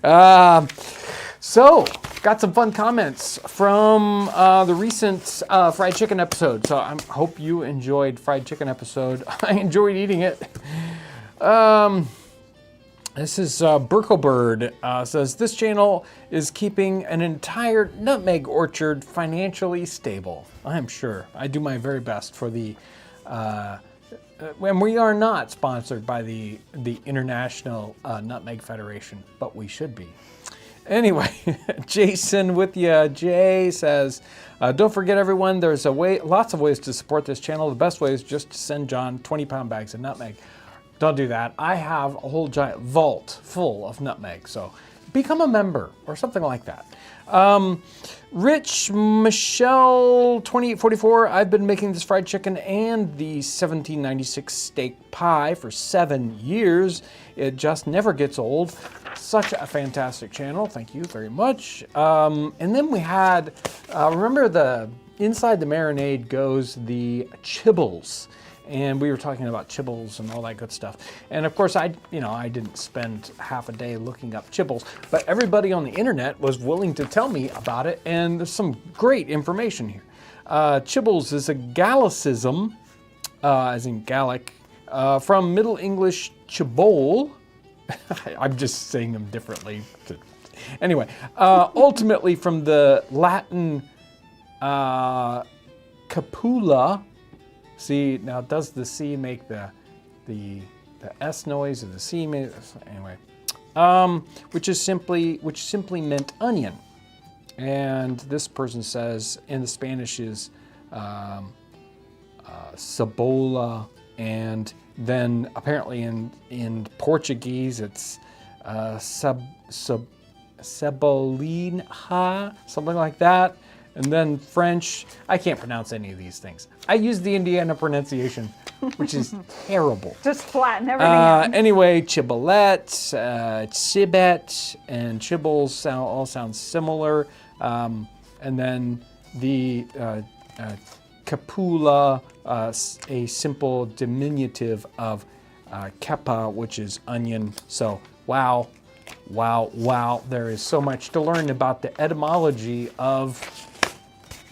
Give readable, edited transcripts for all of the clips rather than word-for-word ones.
So, got some fun comments from the recent fried chicken episode. So I hope you enjoyed fried chicken episode. I enjoyed eating it. This is Birklebird says, this channel is keeping an entire nutmeg orchard financially stable. I'm sure. I do my very best for the... and we are not sponsored by the International Nutmeg Federation, but we should be. Anyway, Jason with ya, Jay says, don't forget everyone, there's lots of ways to support this channel. The best way is just to send John 20-pound bags of nutmeg. Don't do that. I have a whole giant vault full of nutmeg, so become a member or something like that. Rich Michelle 2844, I've been making this fried chicken and the 1796 steak pie for 7 years. It just never gets old. Such a fantastic channel. Thank you very much. And then we had, remember inside the marinade goes the chibbles. And we were talking about chibbles and all that good stuff. And of course, I didn't spend half a day looking up chibbles, but everybody on the internet was willing to tell me about it, and there's some great information here. Chibbles is a Gallicism, as in Gallic, from Middle English chibole. I'm just saying them differently. Anyway, ultimately from the Latin capula. See, now does the C make the S noise or the C make, anyway, which simply meant onion. And this person says in the Spanish is cebola, and then apparently in Portuguese it's cebolinha, something like that. And then French, I can't pronounce any of these things. I use the Indiana pronunciation, which is terrible. Just flatten everything out. Anyway, chibolette, chibet, and chibbles all sound similar. And then the capula, a simple diminutive of kepa, which is onion. So, wow. There is so much to learn about the etymology of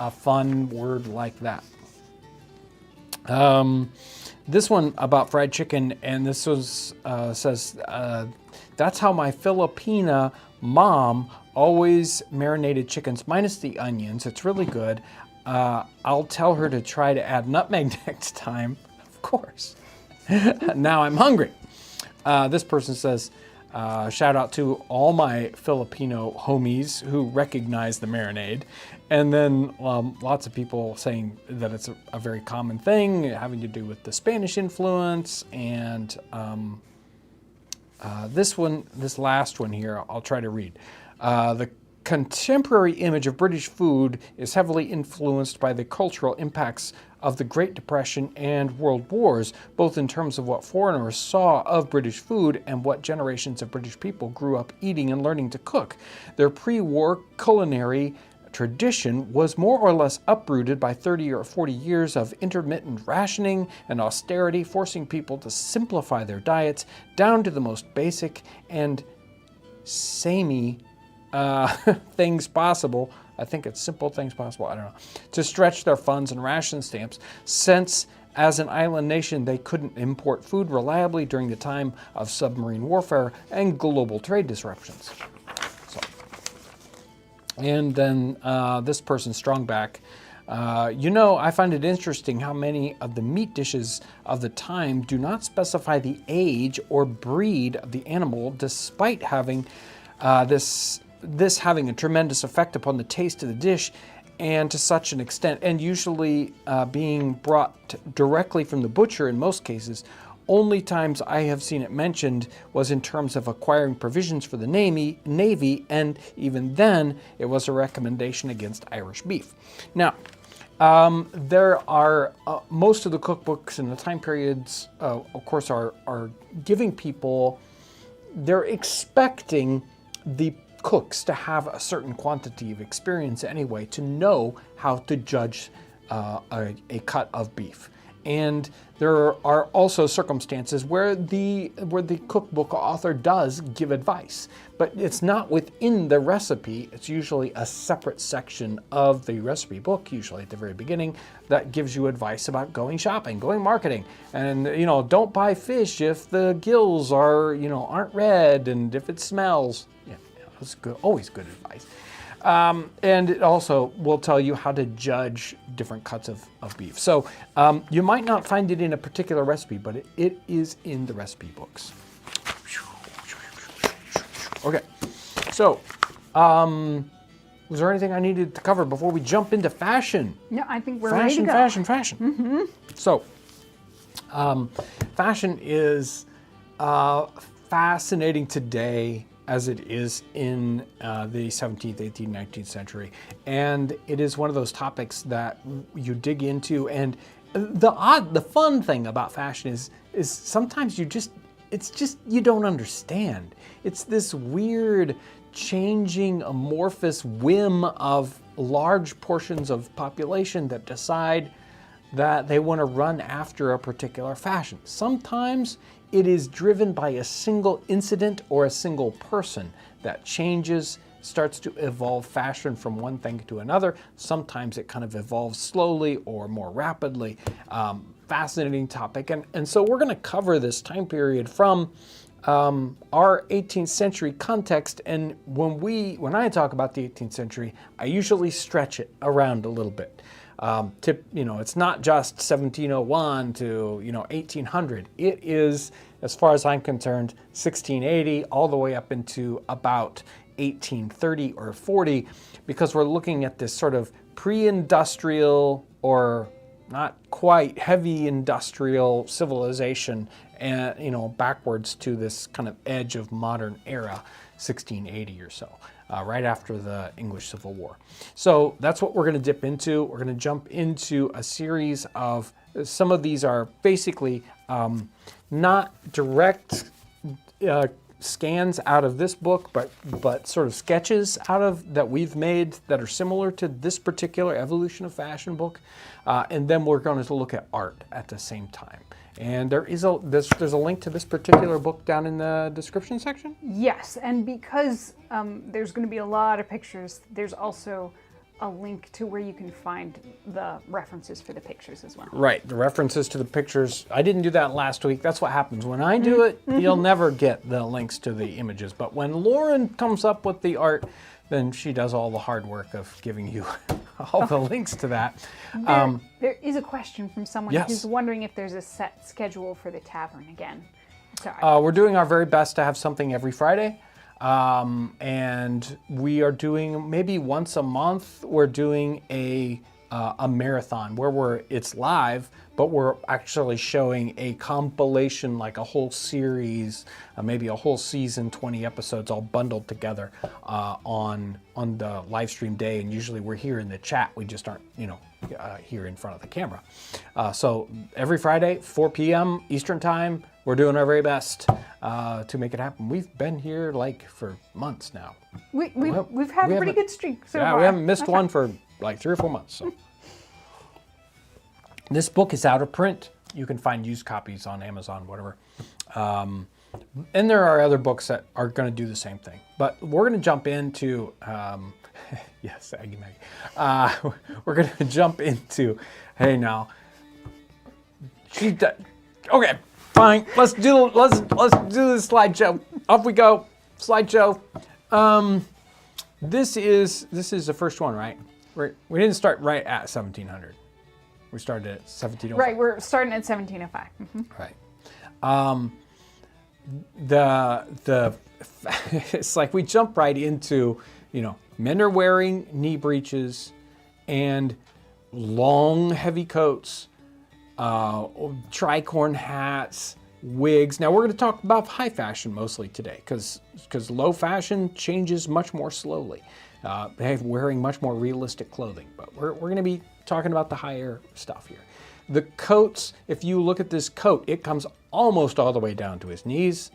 a fun word like that. This one about fried chicken, and this was says, that's how my Filipina mom always marinated chickens, minus the onions. It's really good. I'll tell her to try to add nutmeg next time. Of course. Now I'm hungry. This person says, shout out to all my Filipino homies who recognize the marinade. And then lots of people saying that it's a very common thing having to do with the Spanish influence. And this last one here, I'll try to read. The contemporary image of British food is heavily influenced by the cultural impacts of the Great Depression and World Wars, both in terms of what foreigners saw of British food and what generations of British people grew up eating and learning to cook. Their pre-war culinary tradition was more or less uprooted by 30 or 40 years of intermittent rationing and austerity, forcing people to simplify their diets down to the most basic and samey things possible. I think it's simple things possible, I don't know, to stretch their funds and ration stamps, since as an island nation they couldn't import food reliably during the time of submarine warfare and global trade disruptions. So, and then this person, Strongback, I find it interesting how many of the meat dishes of the time do not specify the age or breed of the animal, despite having this having a tremendous effect upon the taste of the dish, and to such an extent, and usually being brought directly from the butcher in most cases. Only times I have seen it mentioned was in terms of acquiring provisions for the Navy, and even then it was a recommendation against Irish beef. Now, there are most of the cookbooks in the time periods, of course, are giving people, they're expecting the cooks to have a certain quantity of experience anyway to know how to judge a cut of beef. And there are also circumstances where the cookbook author does give advice, but it's not within the recipe. It's usually a separate section of the recipe book, usually at the very beginning, that gives you advice about going shopping, going marketing, and don't buy fish if the gills are aren't red, and if it smells. Yeah, it's good, always good advice. And it also will tell you how to judge different cuts of beef. So you might not find it in a particular recipe, but it is in the recipe books. Okay, so was there anything I needed to cover before we jump into fashion? No, I think we're ready to go. Fashion. Mm-hmm. So fashion is fascinating today as it is in the 17th, 18th, 19th century. And it is one of those topics that you dig into. And the fun thing about fashion is sometimes you don't understand. It's this weird, changing, amorphous whim of large portions of population that decide that they want to run after a particular fashion. Sometimes it is driven by a single incident or a single person that starts to evolve fashion from one thing to another. Sometimes it kind of evolves slowly or more rapidly. Fascinating topic. And so we're going to cover this time period from our 18th century context. And when I talk about the 18th century, I usually stretch it around a little bit. It's not just 1701 to 1800. It is, as far as I'm concerned, 1680 all the way up into about 1830 or 40, because we're looking at this sort of pre-industrial or not quite heavy industrial civilization, and backwards to this kind of edge of modern era, 1680 or so. Right after the English Civil War. So that's what we're going to dip into. We're going to jump into a series of, some of these are basically not direct scans out of this book, but sort of sketches that we've made that are similar to this particular Evolution of Fashion book. And then we're going to look at art at the same time. And there's a link to this particular book down in the description section? Yes, and because there's going to be a lot of pictures, there's also a link to where you can find the references for the pictures as well. Right, the references to the pictures. I didn't do that last week. That's what happens. When I do it, you'll never get the links to the images. But when Lauren comes up with the art, then she does all the hard work of giving you all the links to that. There is a question from someone who's wondering if there's a set schedule for the tavern again. We're doing our very best to have something every Friday. And we are doing, maybe once a month, we're doing a marathon where it's live, but we're actually showing a compilation, like a whole series, maybe a whole season, 20 episodes all bundled together on the live stream day. And usually we're here in the chat. We just aren't, here in front of the camera. So every Friday, 4 p.m. Eastern time, we're doing our very best to make it happen. We've been here for months now. We've had a pretty good streak so far. We haven't missed one for 3 or 4 months. So. This book is out of print. You can find used copies on Amazon, whatever. And there are other books that are going to do the same thing. But we're going to jump into, yes, Aggie Maggie. We're going to jump into, hey now, okay, fine. Let's do the slideshow. Off we go. Slideshow. This is the first one, right? We didn't start right at 1700. We started at 1705. Right, we're starting at 1705. Mm-hmm. Right. It's like we jump right into, men are wearing knee breeches and long, heavy coats, tricorn hats, wigs. Now we're going to talk about high fashion mostly today, because low fashion changes much more slowly. They're wearing much more realistic clothing, but we're going to be talking about the higher stuff here. The coats, if you look at this coat, it comes almost all the way down to his knees.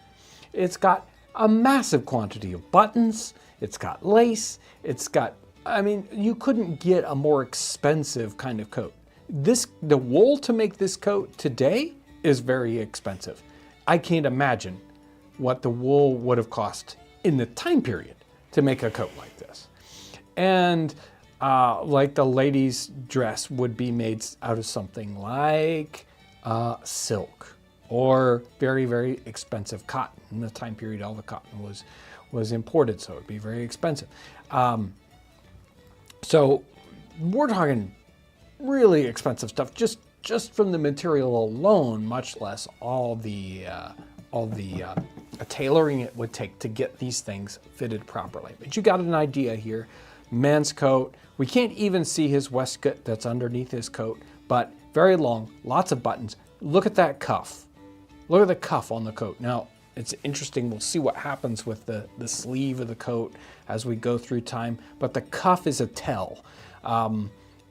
It's got a massive quantity of buttons. It's got lace. You couldn't get a more expensive kind of coat. The wool to make this coat today is very expensive. I can't imagine what the wool would have cost in the time period to make a coat like this. And like the lady's dress would be made out of something like silk or very, very expensive cotton. In the time period, all the cotton was imported, so it would be very expensive. So we're talking really expensive stuff just from the material alone, much less all the tailoring it would take to get these things fitted properly. But you got an idea here. Man's coat. We can't even see his waistcoat that's underneath his coat, but very long, lots of buttons. Look at that cuff. Look at the cuff on the coat. Now, it's interesting. We'll see what happens with the sleeve of the coat as we go through time, but the cuff is a tell.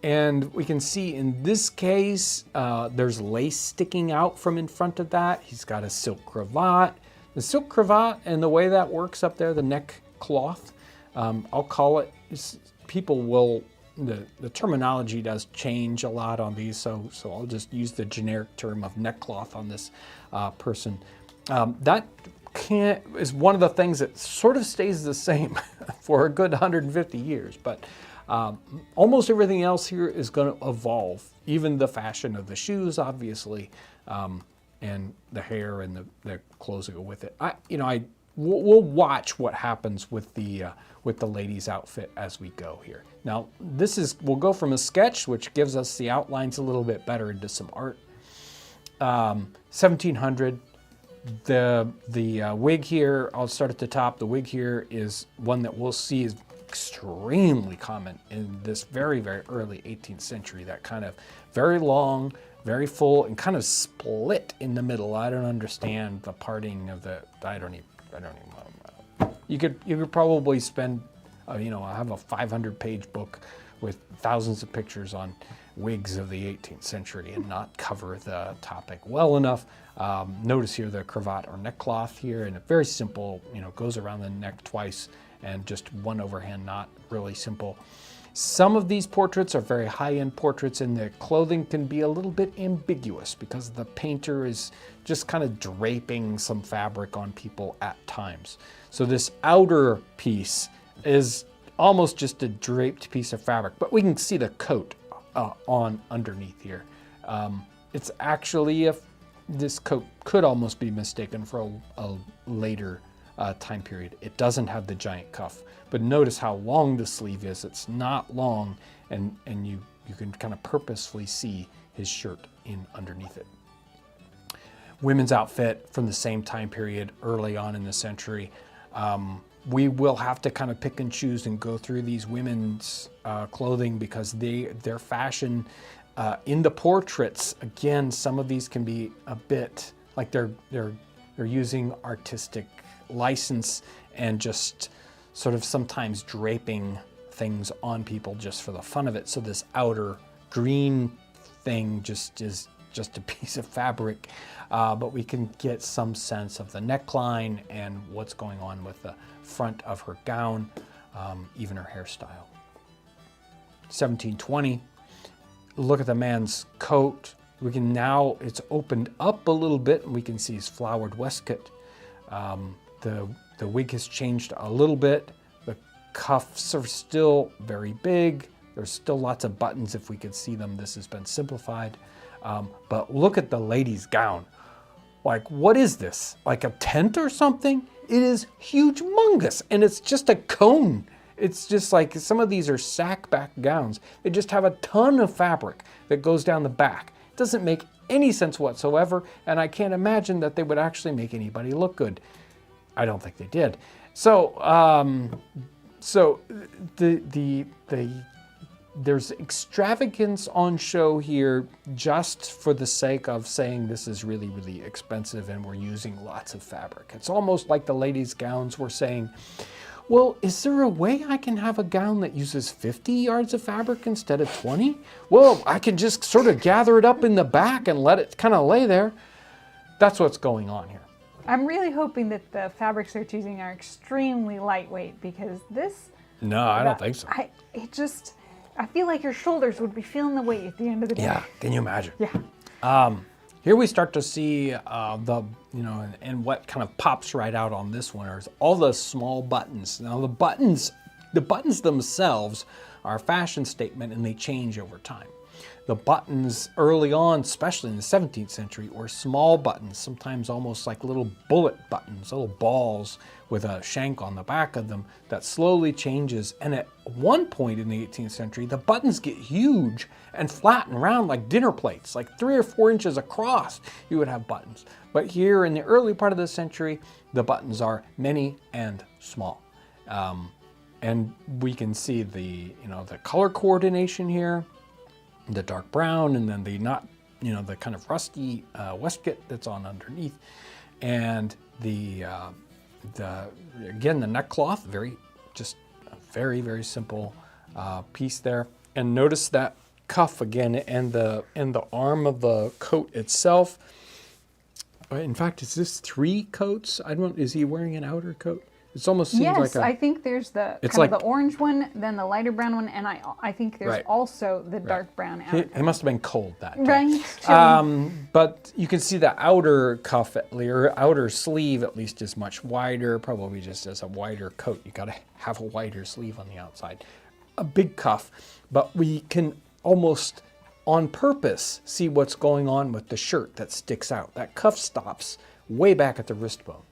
And we can see in this case, there's lace sticking out from in front of that. He's got a silk cravat. The silk cravat and the way that works up there, the neck cloth, I'll call it, people will, the terminology does change a lot on these, so I'll just use the generic term of neck cloth on this person. That is one of the things that sort of stays the same for a good 150 years, but almost everything else here is going to evolve. Even the fashion of the shoes, obviously, and the hair and the clothes that go with it. We'll watch what happens with the lady's outfit as we go here. Now, we'll go from a sketch, which gives us the outlines a little bit better, into some art. 1700. The wig here, I'll start at the top. The wig here is one that we'll see is extremely common in this very, very early 18th century. That kind of very long, very full, and kind of split in the middle. I don't understand the parting of the. I don't even. You could probably spend, I have a 500-page book with thousands of pictures on wigs of the 18th century and not cover the topic well enough. Notice here the cravat or neck cloth here, and a very simple, goes around the neck twice and just one overhand knot, really simple. Some of these portraits are very high-end portraits, and the clothing can be a little bit ambiguous because the painter is just kind of draping some fabric on people at times. So this outer piece is almost just a draped piece of fabric, but we can see the coat on underneath here. It's actually, this coat could almost be mistaken for a later time period. It doesn't have the giant cuff, but notice how long the sleeve is. It's not long, and you can kind of purposefully see his shirt in underneath it. Women's outfit from the same time period, early on in the century. We will have to kind of pick and choose and go through these women's clothing because their fashion in the portraits, again, some of these can be a bit like they're using artistic license and just sort of sometimes draping things on people just for the fun of it. So this outer green thing is just a piece of fabric, but we can get some sense of the neckline and what's going on with the front of her gown, even her hairstyle. 1720, look at the man's coat. We can now, it's opened up a little bit and we can see his flowered waistcoat. The wig has changed a little bit. The cuffs are still very big. There's still lots of buttons if we could see them. This has been simplified. But look at the lady's gown. Like, what is this? Like a tent or something? It is humongous, and it's just a cone. It's just like some of these are sack back gowns. They just have a ton of fabric that goes down the back. It doesn't make any sense whatsoever, and I can't imagine that they would actually make anybody look good. I don't think they did. So, there's extravagance on show here just for the sake of saying this is really, really expensive and we're using lots of fabric. It's almost like the ladies' gowns were saying, well, is there a way I can have a gown that uses 50 yards of fabric instead of 20? Well, I can just sort of gather it up in the back and let it kind of lay there. That's what's going on here. I'm really hoping that the fabrics they're choosing are extremely lightweight because this... No, I don't think so. I feel like your shoulders would be feeling the weight at the end of the day. Yeah, can you imagine? Yeah. Here we start to see and what kind of pops right out on this one is all the small buttons. Now the buttons themselves are a fashion statement and they change over time. The buttons early on, especially in the 17th century, were small buttons, sometimes almost like little bullet buttons, little balls with a shank on the back of them that slowly changes. And at one point in the 18th century, the buttons get huge and flat and round like dinner plates, like 3 or 4 inches across, you would have buttons. But here in the early part of the century, the buttons are many and small. And we can see the color coordination here, the dark brown, and then the kind of rusty waistcoat that's on underneath, and the neck cloth, very very simple piece there. And notice that cuff again, and the arm of the coat itself. In fact, is this 3 coats? Is he wearing an outer coat? It almost seems like yes, I think there's the the orange one, then the lighter brown one, and I think there's also the dark brown outer. He must have been cold that day. Right. But you can see the outer cuff, or outer sleeve at least, is much wider, probably just as a wider coat. You got to have a wider sleeve on the outside. A big cuff, but we can almost on purpose see what's going on with the shirt that sticks out. That cuff stops way back at the wrist bone.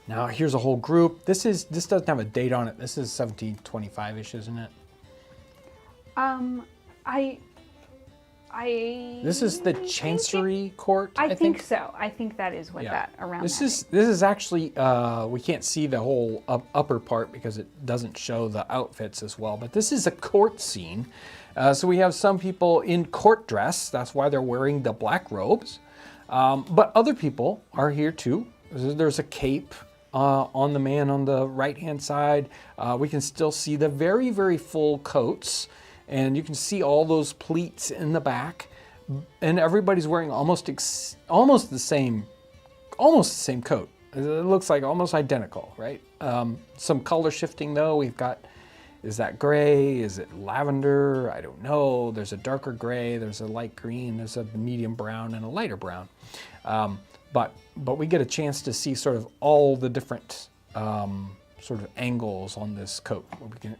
Now here's a whole group. This doesn't have a date on it. This is 1725-ish, isn't it? This is the Chancery Court. I think so. I think that is what that around. This is actually we can't see the whole upper part because it doesn't show the outfits as well. But this is a court scene. So we have some people in court dress. That's why they're wearing the black robes. But other people are here too. There's a cape on the man on the right-hand side. We can still see the very, very full coats, and you can see all those pleats in the back. And everybody's wearing almost the same coat. It looks like almost identical, right? Some color shifting though. We've got, is that gray? Is it lavender? I don't know. There's a darker gray. There's a light green. There's a medium brown and a lighter brown. But we get a chance to see sort of all the different sort of angles on this coat.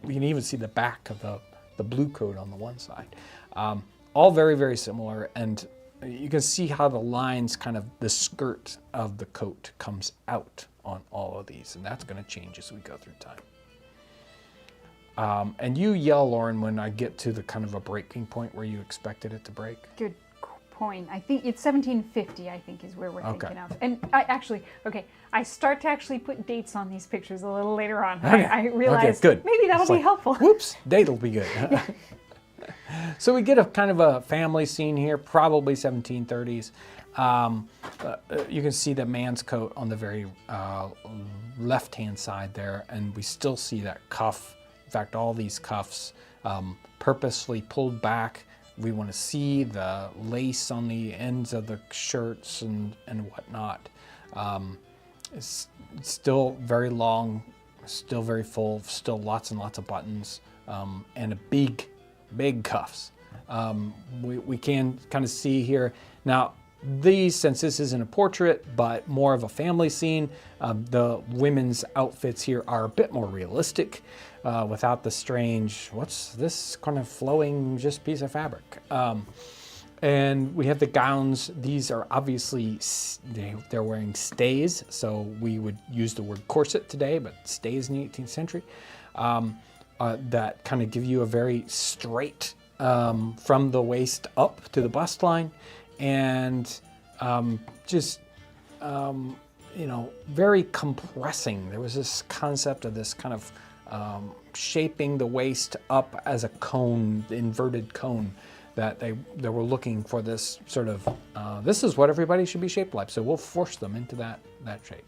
We can even see the back of the blue coat on the one side. All very, very similar, and you can see how the lines, kind of the skirt of the coat comes out on all of these, and that's going to change as we go through time. And you yell, Lauren, when I get to the kind of a breaking point where you expected it to break. Good point. I think it's 1750, I think, is where we're thinking of. And I start to actually put dates on these pictures a little later on. Okay. I realized good. Maybe that'll be helpful. Whoops, date'll be good. So we get a kind of a family scene here, probably 1730s. You can see the man's coat on the very left-hand side there, and we still see that cuff. In fact, all these cuffs purposely pulled back. We want to see the lace on the ends of the shirts and whatnot. It's still very long, still very full, still lots and lots of buttons, and a big cuffs. We can kind of see here. Now, since this isn't a portrait, but more of a family scene, the women's outfits here are a bit more realistic, without the strange, what's this kind of flowing just piece of fabric? And we have the gowns. These are obviously, they're wearing stays, so we would use the word corset today, but stays in the 18th century, that kind of give you a very straight, from the waist up to the bust line, and very compressing. There was this concept of this kind of shaping the waist up as a cone, inverted cone, that they were looking for this sort of, this is what everybody should be shaped like, so we'll force them into that shape.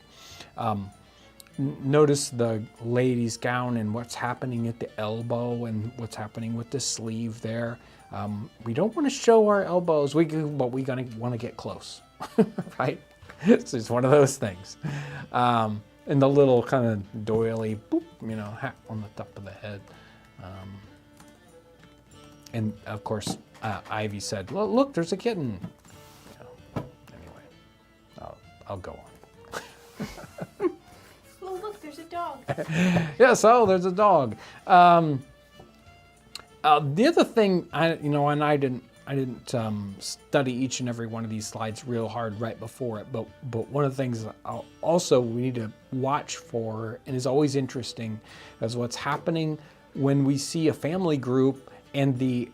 Notice the lady's gown and what's happening at the elbow and what's happening with the sleeve there. We don't want to show our elbows, but we want to get close, right? It's just one of those things. And the little kind of doily, boop, hat on the top of the head. And of course, Ivy said, "Well, look, there's a kitten." Anyway, I'll go on. Oh, look, there's a dog. Yes, oh, there's a dog. The other thing, and I didn't study each and every one of these slides real hard right before it, but one of the things also we need to watch for, and is always interesting, is what's happening when we see a family group and the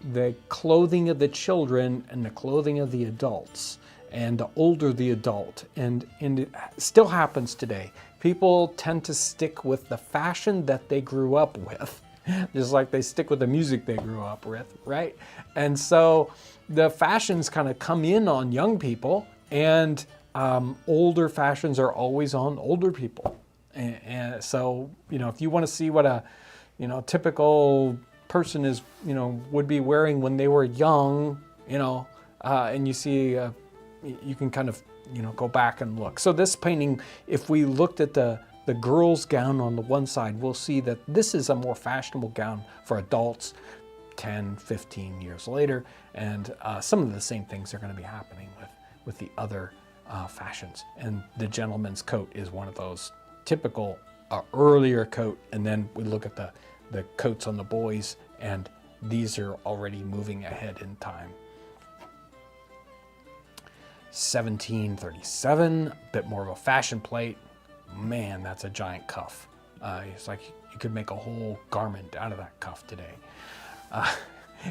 clothing of the children and the clothing of the adults, and the older the adult, and it still happens today. People tend to stick with the fashion that they grew up with, just like they stick with the music they grew up with, right? And so the fashions kind of come in on young people, and older fashions are always on older people. And so, if you want to see what a, typical person is, would be wearing when they were young, and you see, you can kind of, go back and look. So this painting, if we looked at the girl's gown on the one side, we'll see that this is a more fashionable gown for adults 10, 15 years later. And some of the same things are going to be happening with the other fashions. And the gentleman's coat is one of those typical earlier coat. And then we look at the coats on the boys, and these are already moving ahead in time. 1737, a bit more of a fashion plate. Man, that's a giant cuff. It's like you could make a whole garment out of that cuff today.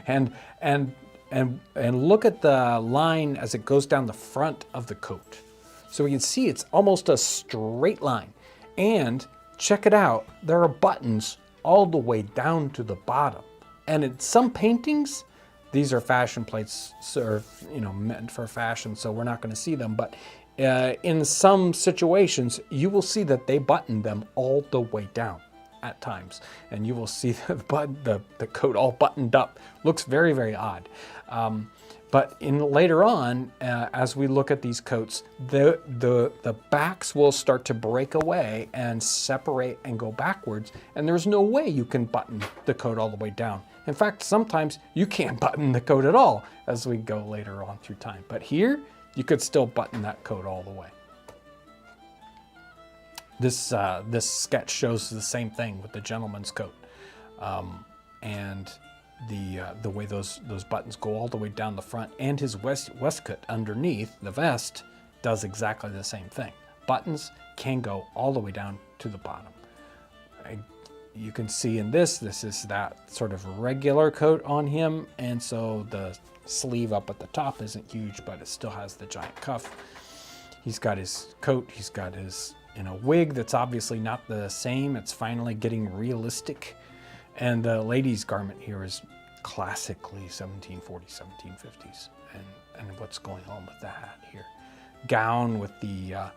And look at the line as it goes down the front of the coat. So we can see it's almost a straight line. And check it out, there are buttons all the way down to the bottom. And in some paintings, these are fashion plates, meant for fashion, so we're not going to see them. But in some situations, you will see that they button them all the way down at times. And you will see the coat all buttoned up. Looks very, very odd. But later on, as we look at these coats, the backs will start to break away and separate and go backwards. And there's no way you can button the coat all the way down. In fact, sometimes you can't button the coat at all as we go later on through time. But here, you could still button that coat all the way. This sketch shows the same thing with the gentleman's coat. And the way those buttons go all the way down the front, and his waistcoat underneath, the vest, does exactly the same thing. Buttons can go all the way down to the bottom. You can see in this is that sort of regular coat on him, and so the sleeve up at the top isn't huge, but it still has the giant cuff. He's got his coat, he's got his wig that's obviously not the same. It's finally getting realistic. And the lady's garment here is classically 1740s, 1750s. And what's going on with the hat here? Gown with the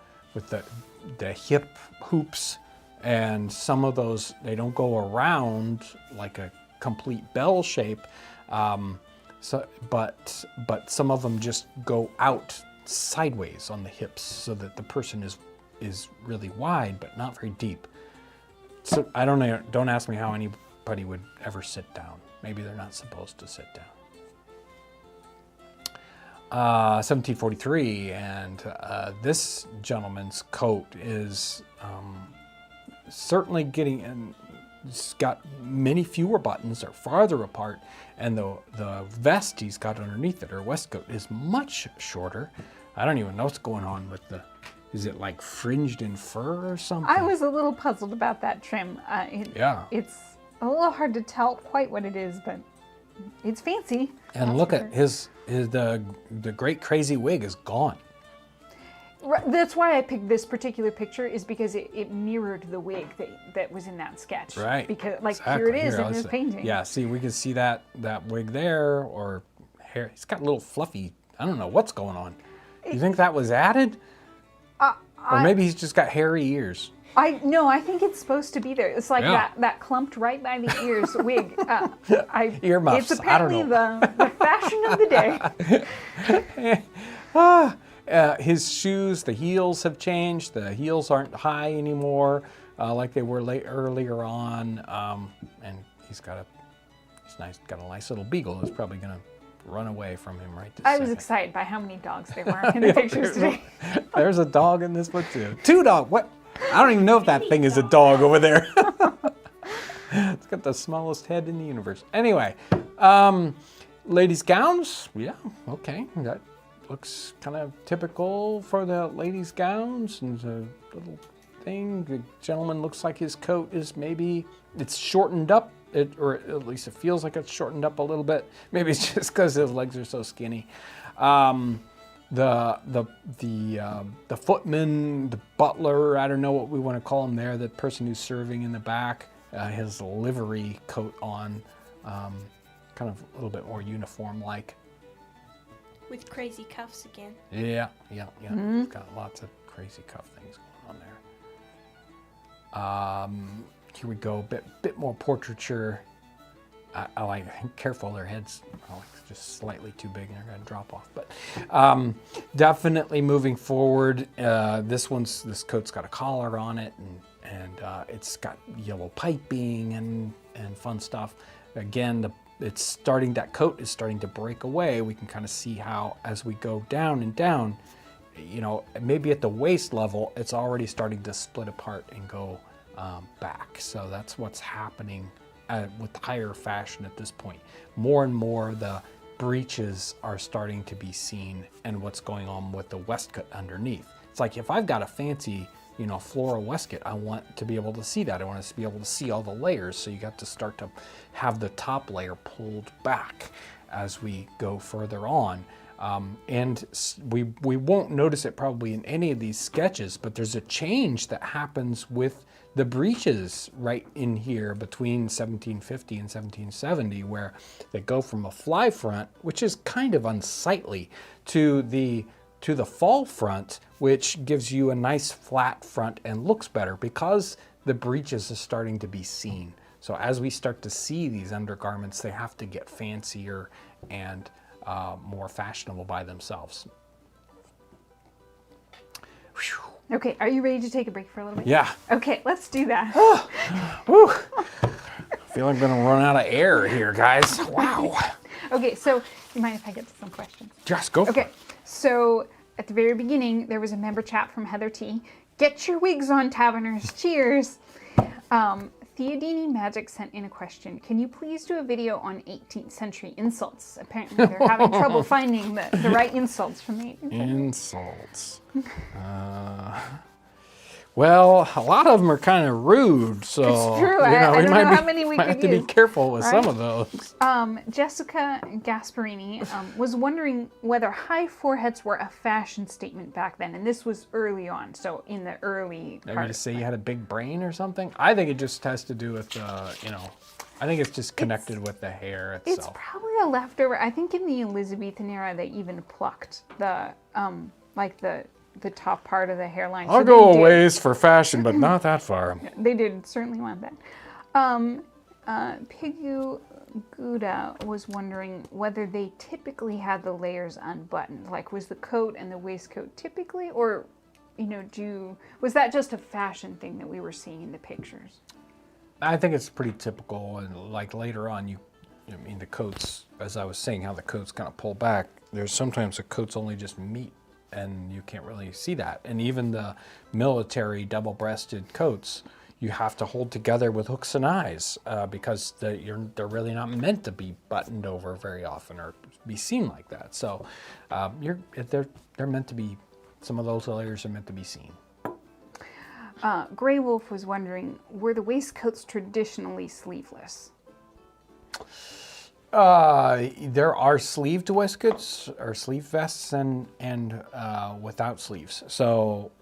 hip hoops, and some of those, they don't go around like a complete bell shape. But some of them just go out sideways on the hips, so that the person is really wide but not very deep. So I don't know. Don't ask me how anybody would ever sit down. Maybe they're not supposed to sit down. 1743, and this gentleman's coat is certainly getting, and it's got many fewer buttons, they're farther apart, and the vest he's got underneath it, or waistcoat, is much shorter. I don't even know what's going on with is it like fringed in fur or something? I was a little puzzled about that trim. Yeah. It's a little hard to tell quite what it is, but it's fancy. And look at the great crazy wig is gone. That's why I picked this particular picture, is because it mirrored the wig that was in that sketch. Right. Because exactly. Here it is in this painting. Yeah, see, we can see that wig there, or hair. He's got a little fluffy, I don't know what's going on. You think that was added? Or maybe he's just got hairy ears. No, I think it's supposed to be there. It's like that clumped right by the ears wig. Earmuffs. It's apparently the fashion of the day. His shoes, the heels have changed. The heels aren't high anymore like they were earlier on. And he's got He's nice, got a nice little beagle that's probably going to run away from him right this I was second. excited by how many dogs there were in the pictures today. There's a dog in this one too. 2 dogs. What? I don't even know if that thing is a dog over there. It's got the smallest head in the universe. Anyway, ladies' gowns. Yeah, okay. That looks kind of typical for the ladies' gowns. And there's a little thing. The gentleman looks like his coat is maybe, it's shortened up. Or at least it feels like it's shortened up a little bit. Maybe it's just because his legs are so skinny. The footman, the butler, I don't know what we want to call him there, the person who's serving in the back, his livery coat on, kind of a little bit more uniform-like. With crazy cuffs again. Yeah. It's got lots of crazy cuff things going on there. Here we go, bit more portraiture. I like, careful, their heads just slightly too big and they're gonna drop off. But definitely moving forward. This coat's got a collar on it, and it's got yellow piping and fun stuff. Again, that coat is starting to break away. We can kind of see how as we go down and down, maybe at the waist level, it's already starting to split apart and go back. So that's what's happening with higher fashion at this point. More and more the breeches are starting to be seen and what's going on with the waistcoat underneath. It's like if I've got a fancy, floral waistcoat, I want to be able to see that. I want us to be able to see all the layers. So you got to start to have the top layer pulled back as we go further on. And we won't notice it probably in any of these sketches, but there's a change that happens with the breeches right in here between 1750 and 1770, where they go from a fly front, which is kind of unsightly, to the fall front, which gives you a nice flat front and looks better because the breeches are starting to be seen. So as we start to see these undergarments, they have to get fancier and more fashionable by themselves. Whew. Okay, are you ready to take a break for a little bit? Yeah. Okay, let's do that. Whew. I feel like I'm gonna run out of air here, guys. Wow. Okay, so you mind if I get to some questions? Just go for Okay, it. so at the very beginning, there was a member chat from Heather T. Get your wigs on, Taverners. Cheers. Theodini Magic sent in a question. Can you please do a video on 18th century insults? Apparently they're having trouble finding the right insults from the 18th century. Insults. Well, a lot of them are kind of rude, so It's true. I don't know how many we might could have to be use. careful with Right? some of those. Jessica Gasparini was wondering whether high foreheads were a fashion statement back then, and this was early on, so in the early Maybe part. to say you had a big brain or something. I think it just has to do with, I think it's just connected with the hair It's itself. probably a leftover. I think in the Elizabethan era they even plucked the the top part of the hairline. I'll So go they a did- ways for fashion, but not that far. They did certainly want that. Pigu Gouda was wondering whether they typically had the layers unbuttoned. Like, was the coat and the waistcoat typically, or, was that just a fashion thing that we were seeing in the pictures? I think it's pretty typical, and like later on, the coats, as I was saying, how the coats kind of pull back. There's sometimes the coats only just meet, and you can't really see that. And even the military double-breasted coats, you have to hold together with hooks and eyes because they're really not meant to be buttoned over very often or be seen like that. So they're meant to be. Some of those layers are meant to be seen. Grey Wolf was wondering, were the waistcoats traditionally sleeveless? There are sleeved waistcoats or sleeve vests and without sleeves. So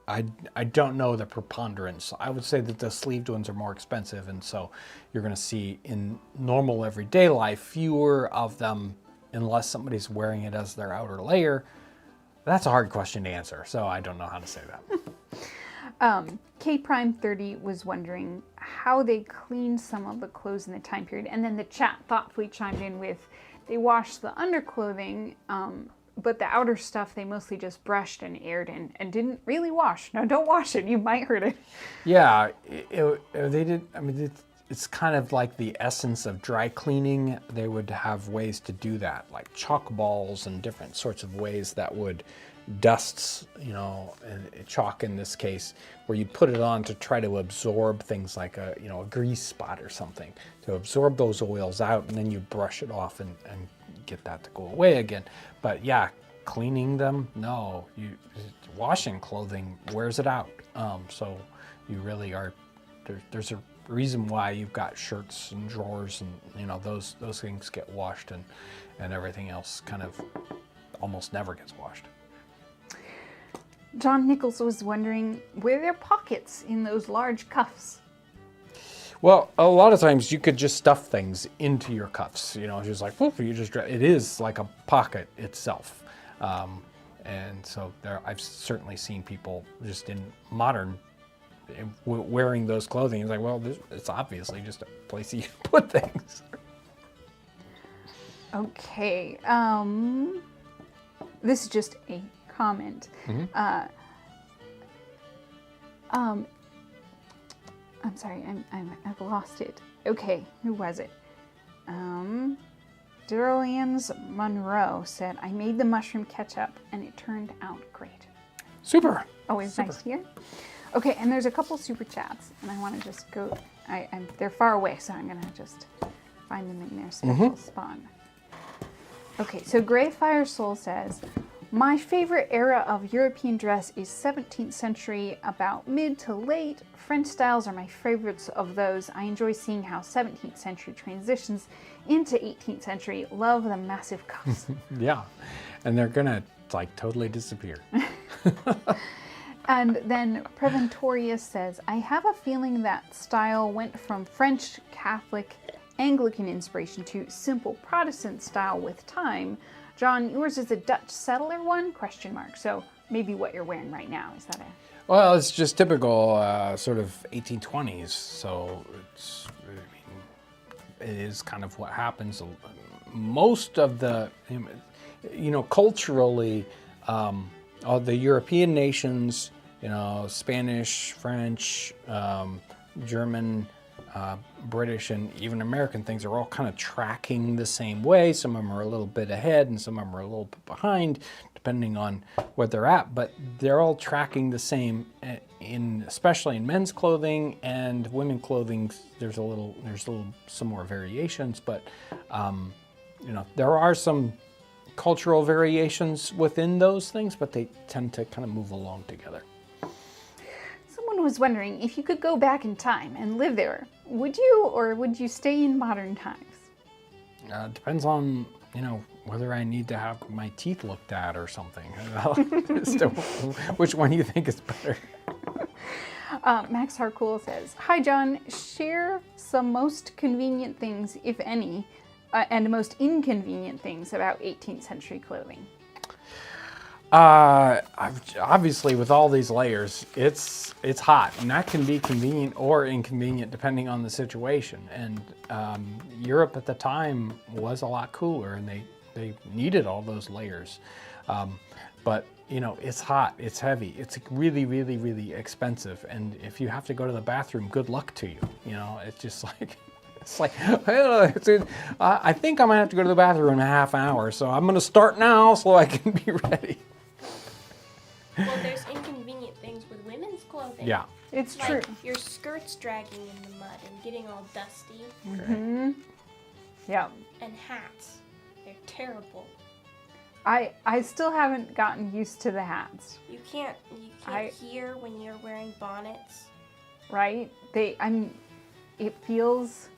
I don't know the preponderance. I would say that the sleeved ones are more expensive, and so you're going to see in normal everyday life fewer of them unless somebody's wearing it as their outer layer. That's a hard question to answer, so I don't know how to say that. K Prime 30 was wondering how they cleaned some of the clothes in the time period, and then the chat thoughtfully chimed in with they washed the underclothing, but the outer stuff they mostly just brushed and aired and didn't really wash. No, don't wash it, you might hurt it. Yeah, they did. I mean, it's kind of like the essence of dry cleaning. They would have ways to do that, like chalk balls and different sorts of ways that would dusts, and chalk in this case, where you put it on to try to absorb things like a grease spot or something, to absorb those oils out, and then you brush it off and get that to go away again. But yeah, cleaning them, no. Washing clothing wears it out. So you really are, there's a reason why you've got shirts and drawers and those things get washed, and everything else kind of almost never gets washed. John Nichols was wondering, were there pockets in those large cuffs? Well, a lot of times you could just stuff things into your cuffs, just like, whoop, it is like a pocket itself. And so I've certainly seen people just in modern wearing those clothing. It's like, well, it's obviously just a place you put things. Okay. This is just a comment. Mm-hmm. I'm sorry, I've lost it. Okay, who was it? Durlands Monroe said, I made the mushroom ketchup and it turned out great. Super. Always Super. nice to hear. Okay, and there's a couple super chats, and I want to just go. They're far away, so I'm gonna just find them in their special spot. Okay, so Grey Fire Soul says, my favorite era of European dress is 17th century, about mid to late. French styles are my favorites of those. I enjoy seeing how 17th century transitions into 18th century. Love the massive cuffs. Yeah, and they're gonna totally disappear. And then Preventorius says, I have a feeling that style went from French Catholic Anglican inspiration to simple Protestant style with time. John, yours is a Dutch settler one? ? So maybe what you're wearing right now, is that it? Well, it's just typical sort of 1820s. So it is kind of what happens. Most of the, culturally, all the European nations, Spanish, French, German, British, and even American things are all kind of tracking the same way. Some of them are a little bit ahead and some of them are a little bit behind, depending on where they're at, but they're all tracking the same especially in men's clothing and women clothing. There's some more variations, but there are some cultural variations within those things, but they tend to kind of move along together. Someone was wondering, if you could go back in time and live there, would you, or would you stay in modern times? Depends on, whether I need to have my teeth looked at or something. So, which one do you think is better? Max Harcool says, hi John, share some most convenient things, if any, and most inconvenient things about 18th century clothing. Obviously, with all these layers, it's hot, and that can be convenient or inconvenient depending on the situation. And Europe at the time was a lot cooler, and they needed all those layers. But it's hot, it's heavy, it's really, really, really expensive, and if you have to go to the bathroom, good luck to you. It's just like. It's like, I think I'm gonna have to go to the bathroom in a half hour, so I'm gonna start now so I can be ready. Well, there's inconvenient things with women's clothing. Yeah. It's Like true. your skirt's dragging in the mud and getting all dusty. Mm-hmm. Yeah. And hats. They're terrible. I still haven't gotten used to the hats, You can't hear when you're wearing bonnets. right? It feels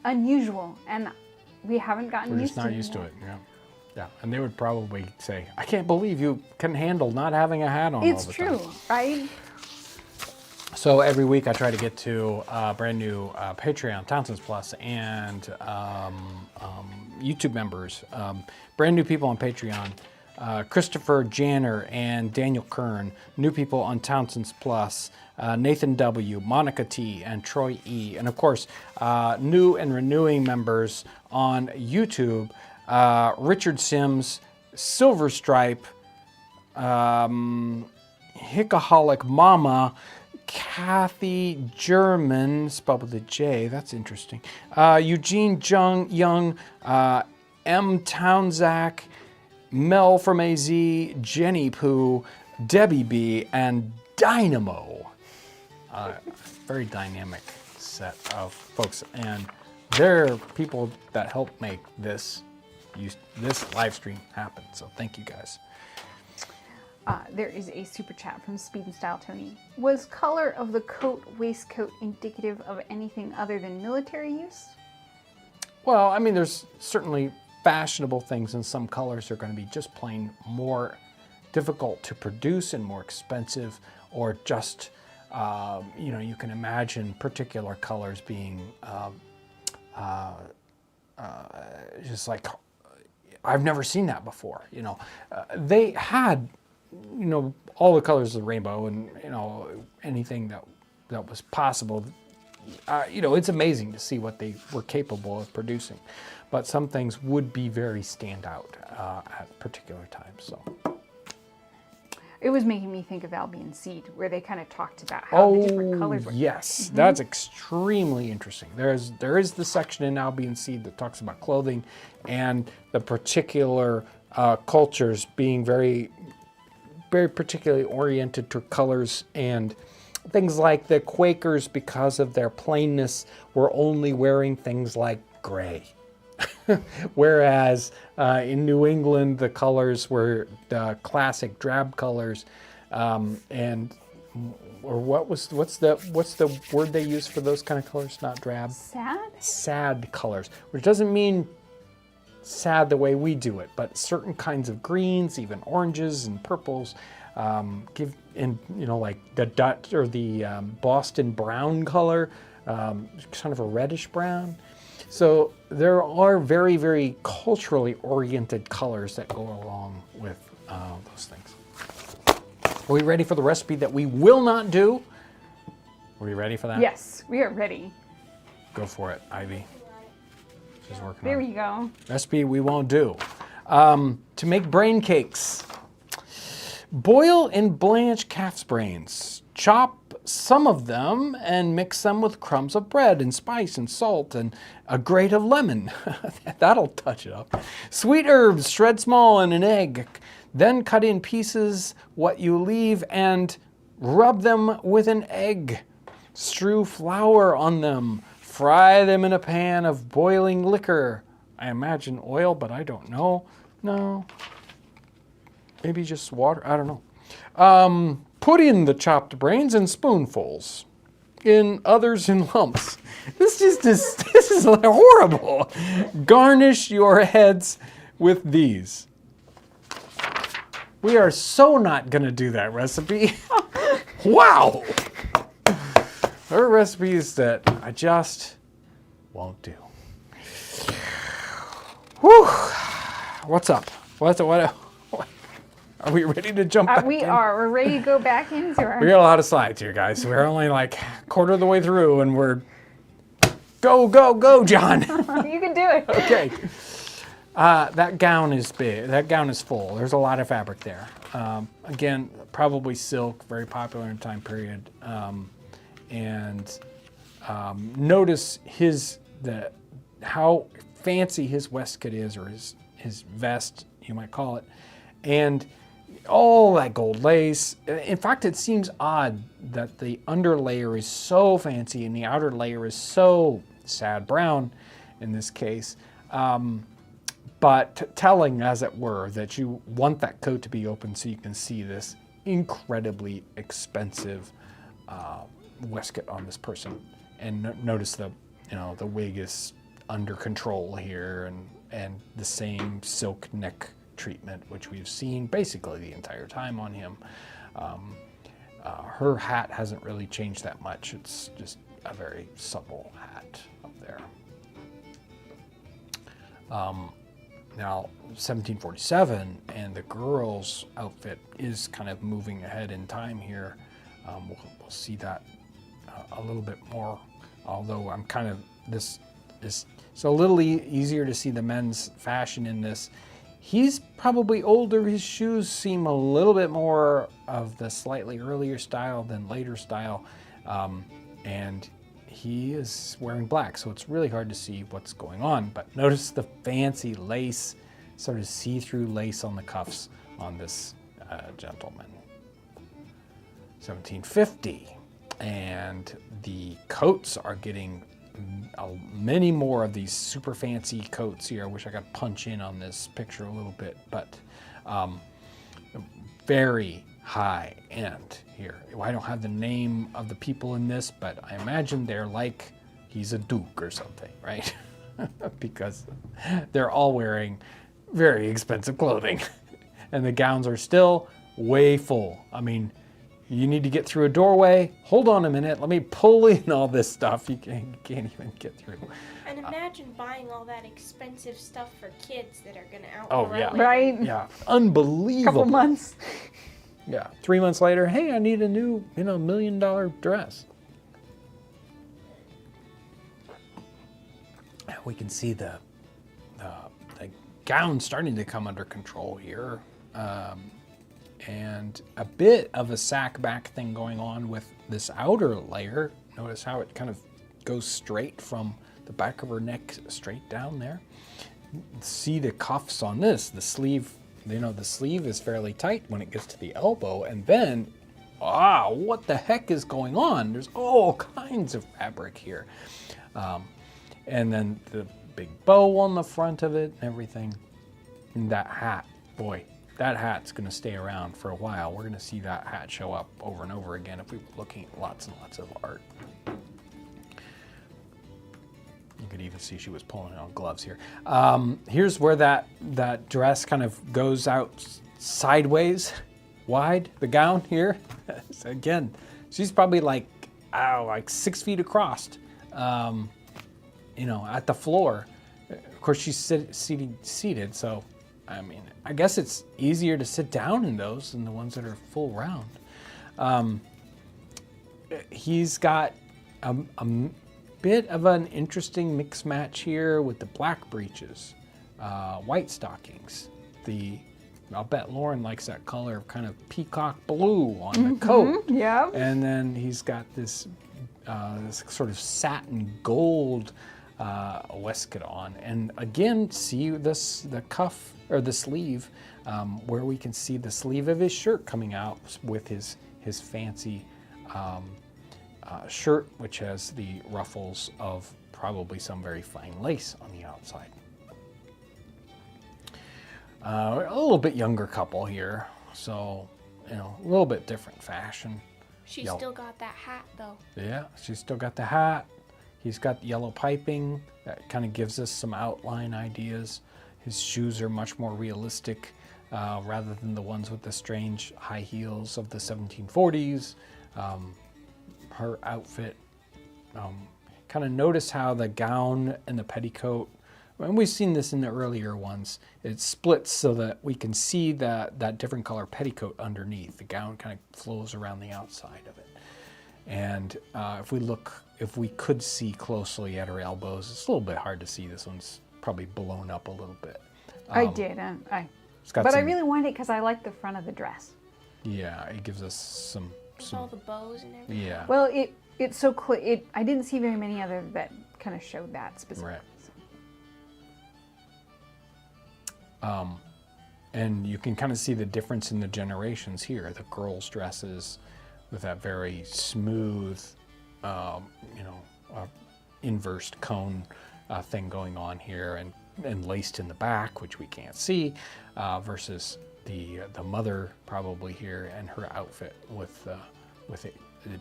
unusual, and we haven't gotten We're used just not to used to yet. it. Yeah. And they would probably say, I can't believe you can handle not having a hat on It's all the true, time. right? So every week I try to get to a brand new Patreon, Townsends Plus, and YouTube members. Brand new people on Patreon. Christopher Janner and Daniel Kern. New people on Townsends Plus. Nathan W., Monica T., and Troy E. And of course, new and renewing members on YouTube. Richard Sims, Silver Stripe, Hickaholic Mama, Kathy German, spelled with a J. That's interesting. Eugene Young, M. Townsack, Mel from AZ, Jenny Pooh, Debbie B, and Dynamo. Very dynamic set of folks, and they're people that help make this live stream happen. So thank you guys. There is a super chat from Speed and Style Tony. Was color of the coat waistcoat indicative of anything other than military use? Well, I mean, there's certainly fashionable things, and some colors are going to be just plain more difficult to produce and more expensive, or just, you can imagine particular colors being just like, I've never seen that before. They had, all the colors of the rainbow, and, anything that was possible. It's amazing to see what they were capable of producing. But some things would be very standout at particular times. So it was making me think of Albion Seed, where they kind of talked about how the different colors were. Yes, that's extremely interesting. There is the section in Albion Seed that talks about clothing and the particular cultures being very, very particularly oriented to colors, and things like the Quakers, because of their plainness, were only wearing things like gray. Whereas in New England, the colors were the classic drab colors, what's the word they use for those kind of colors? Not drab. Sad? Sad colors, which doesn't mean sad the way we do it, but certain kinds of greens, even oranges and purples, like the Dutch or the Boston brown color, kind of a reddish brown. So there are very, very culturally oriented colors that go along with those things. Are we ready for the recipe that we will not do? Are we ready for that? Yes, we are ready. Go for it, Ivy. She's working There on we go. recipe we won't do. To make brain cakes, boil and blanch calf's brains. Chop some of them and mix them with crumbs of bread and spice and salt and a grate of lemon. That'll touch it up. Sweet herbs, shred small, and an egg. Then cut in pieces what you leave and rub them with an egg. Strew flour on them. Fry them in a pan of boiling liquor. I imagine oil, but I don't know. No. Maybe just water. I don't know. Put in the chopped brains in spoonfuls. In others in lumps. This is horrible. Garnish your heads with these. We are so not going to do that recipe. Wow. There are recipes that I just won't do. Whew. What's up? What? Are we ready to jump back We in? are. We're ready to go back into our... We got a lot of slides here, guys. We're only like a quarter of the way through, and we're... Go, John. You can do it. Okay. That gown is big. That gown is full. There's a lot of fabric there. Again, probably silk, very popular in the time period. Notice how fancy his waistcoat is, or his vest, you might call it. And all that gold lace. In fact, it seems odd that the underlayer is so fancy and the outer layer is so sad brown in this case. But telling, as it were, that you want that coat to be open so you can see this incredibly expensive waistcoat on this person. And notice the wig is under control here, and the same silk neck treatment, which we've seen basically the entire time on him. Her hat hasn't really changed that much. It's just a very supple hat up there. Now, 1747, and the girl's outfit is kind of moving ahead in time here. We'll see that a little bit more, although I'm kind of, it's a little easier to see the men's fashion in this. He's probably older. His shoes seem a little bit more of the slightly earlier style than later style. And he is wearing black, so it's really hard to see what's going on. But notice the fancy lace, sort of see-through lace on the cuffs on this gentleman. 1750. And the coats are getting many more of these super fancy coats here. I wish I could punch in on this picture a little bit, but very high end here. I don't have the name of the people in this, but I imagine they're like he's a duke or something, right? Because they're all wearing very expensive clothing. And the gowns are still way full. I mean, you need to get through a doorway. Hold on a minute. Let me pull in all this stuff. You can't even get through. And imagine buying all that expensive stuff for kids that are going to Oh, outgrow yeah. it. Right? Yeah, unbelievable. Couple months. Yeah, 3 months later, hey, I need a new, $1 million dress. We can see the gown starting to come under control here. And a bit of a sack back thing going on with this outer layer. Notice how it kind of goes straight from the back of her neck straight down there. See the cuffs on this. The sleeve, the sleeve is fairly tight when it gets to the elbow. And then, what the heck is going on? There's all kinds of fabric here. And then the big bow on the front of it and everything. And that hat, boy. That hat's going to stay around for a while. We're going to see that hat show up over and over again if we were looking at lots and lots of art. You could even see she was pulling on gloves here. Here's where that dress kind of goes out sideways, wide, the gown here. Again, she's probably like 6 feet across, at the floor. Of course, she's seated, so I mean, I guess it's easier to sit down in those than the ones that are full round. He's got a bit of an interesting mix match here with the black breeches, white stockings. I'll bet Lauren likes that color of kind of peacock blue on the coat. Yeah. And then he's got this sort of satin gold waistcoat on, and again see the cuff or the sleeve where we can see the sleeve of his shirt coming out with his fancy shirt, which has the ruffles of probably some very fine lace on the outside. A little bit younger couple here, so a little bit different fashion. She's still got that hat though. Yeah, she's still got the hat. He's got yellow piping that kind of gives us some outline ideas. His shoes are much more realistic rather than the ones with the strange high heels of the 1740s. Her outfit, kind of notice how the gown and the petticoat, and we've seen this in the earlier ones, it splits so that we can see that different color petticoat underneath. The gown kind of flows around the outside of it. And if we could see closely at her elbows, it's a little bit hard to see. This one's probably blown up a little bit. I didn't. But I really wanted it because I like the front of the dress. Yeah, it gives us some. With all the bows and everything. Yeah. Well, it's so clear. I didn't see very many other that kind of showed that specifically. Right. And you can kind of see the difference in the generations here. The girls' dresses with that very smooth, inversed cone thing going on here, and laced in the back, which we can't see, versus the mother probably here and her outfit with it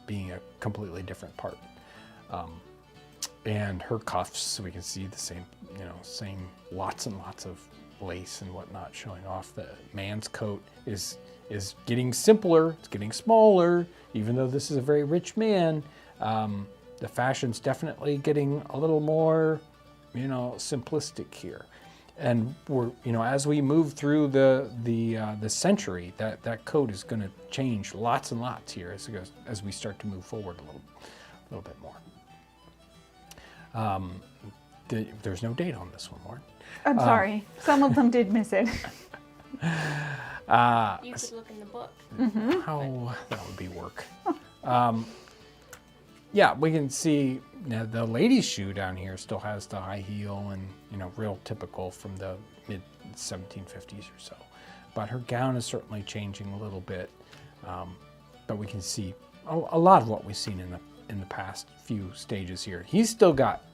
being a completely different part. And her cuffs, so we can see the same lots and lots of lace and whatnot showing off. The man's coat is getting simpler, it's getting smaller, even though this is a very rich man. The fashion's definitely getting a little more, simplistic here. And we're, as we move through the century, that coat is going to change lots and lots here as we start to move forward a little bit more. there's no date on this one, Lauren. I'm sorry. Some of them did miss it. You could look in the book. How that would be work. Yeah, we can see now the ladies' shoe down here still has the high heel and, real typical from the mid 1750s or so. But her gown is certainly changing a little bit. But we can see a lot of what we've seen in the past few stages here. He's still got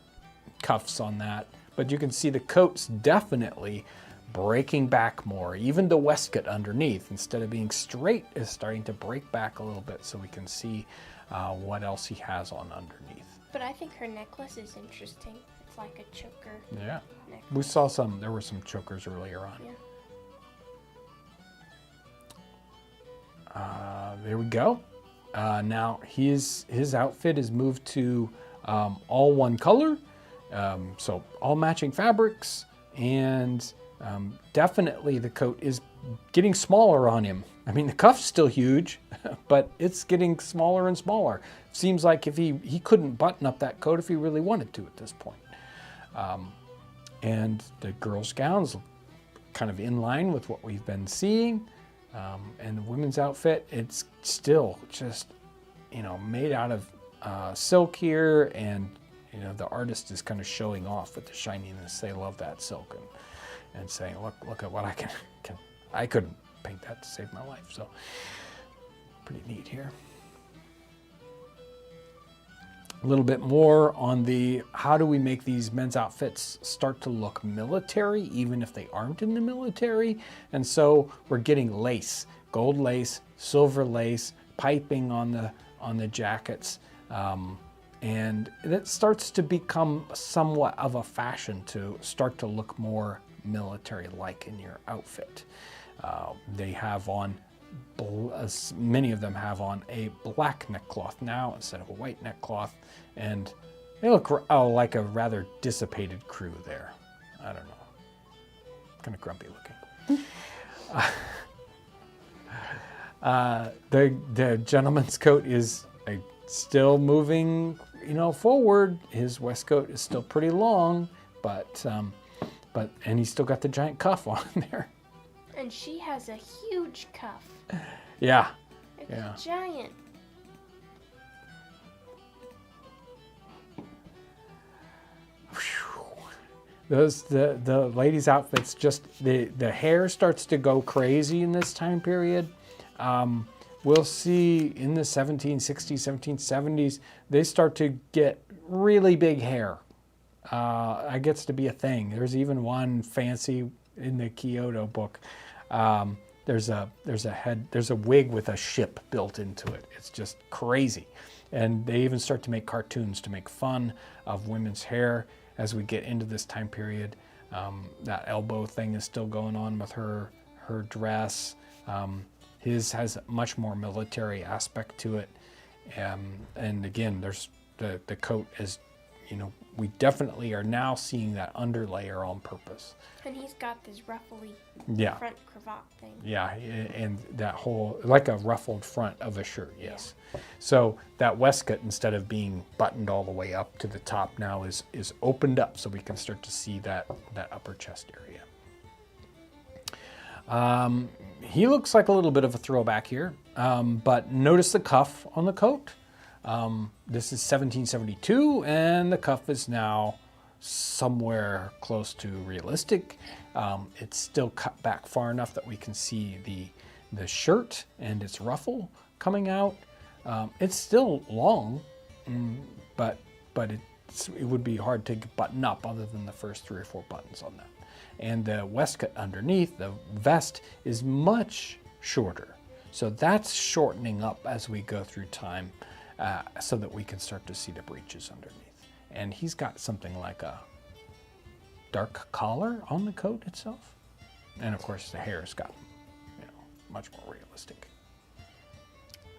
cuffs on that, but you can see the coat's definitely breaking back more. Even the waistcoat underneath, instead of being straight, is starting to break back a little bit, so we can see what else he has on underneath. But I think her necklace is interesting. It's like a choker. Yeah. Necklace. We saw there were some chokers earlier on. Yeah. There we go. Now his outfit is moved to all one color, so all matching fabrics, and definitely the coat is getting smaller on him. I mean, the cuff's still huge, but it's getting smaller and smaller. Seems like if he couldn't button up that coat if he really wanted to at this point. And the girls' gowns look kind of in line with what we've been seeing. And the women's outfit, it's still just, made out of silk here, and the artist is kind of showing off with the shininess. They love that silk and saying, look at what I can. I couldn't paint that to save my life, so pretty neat here. A little bit more on how do we make these men's outfits start to look military, even if they aren't in the military. And so we're getting lace, gold lace, silver lace, piping on the jackets. And it starts to become somewhat of a fashion to start to look more military-like in your outfit. They have on, many of them have on a black neckcloth now instead of a white neckcloth, and they look like a rather dissipated crew there. I don't know, kind of grumpy looking. The gentleman's coat is still moving, forward. His waistcoat is still pretty long, but and he's still got the giant cuff on there. And she has a huge cuff. Yeah. It's giant. The ladies' outfits, just the hair starts to go crazy in this time period. We'll see in the 1760s, 1770s, they start to get really big hair. It gets to be a thing. There's even one fancy in the Kyoto book. There's a wig with a ship built into it. It's just crazy. And they even start to make cartoons to make fun of women's hair as we get into this time period. That elbow thing is still going on with her dress. His has a much more military aspect to it. And again, there's the coat is, we definitely are now seeing that underlayer on purpose. And he's got this ruffly front cravat thing. Yeah, and that whole, like a ruffled front of a shirt, yes. Yeah. So that waistcoat, instead of being buttoned all the way up to the top, now is opened up, so we can start to see that upper chest area. He looks like a little bit of a throwback here, but notice the cuff on the coat. This is 1772, and the cuff is now somewhere close to realistic. It's still cut back far enough that we can see the shirt and its ruffle coming out. It's still long, but it would be hard to button up other than the first 3 or 4 buttons on that. And the waistcoat underneath, the vest, is much shorter. So that's shortening up as we go through time, so that we can start to see the breeches underneath. And he's got something like a dark collar on the coat itself. And of course the hair's got, much more realistic.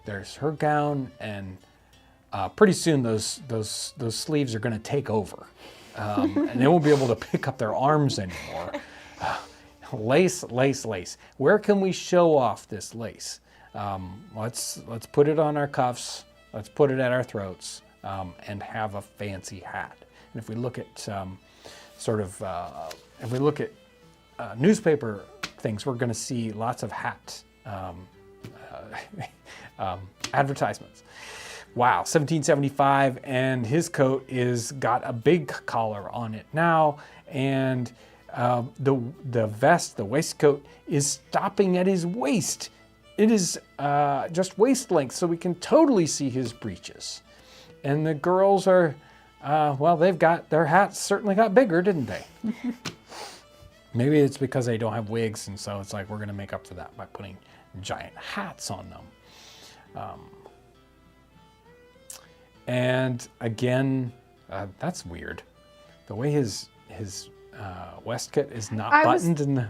There's her gown, and pretty soon those sleeves are going to take over. And they won't be able to pick up their arms anymore. Lace, lace, lace. Where can we show off this lace? Let's put it on our cuffs. Let's put it at our throats, and have a fancy hat. And if we look at sort of, if we look at newspaper things, we're going to see lots of hat advertisements. Wow, 1775, and his coat is got a big collar on it now, and the vest, the waistcoat, is stopping at his waist. It is just waist length, so we can totally see his breeches. And the girls are, well, they've got, their hats certainly got bigger, didn't they? Maybe it's because they don't have wigs, and so it's like we're going to make up for that by putting giant hats on them. And again, that's weird. The way his waistcoat is not buttoned in the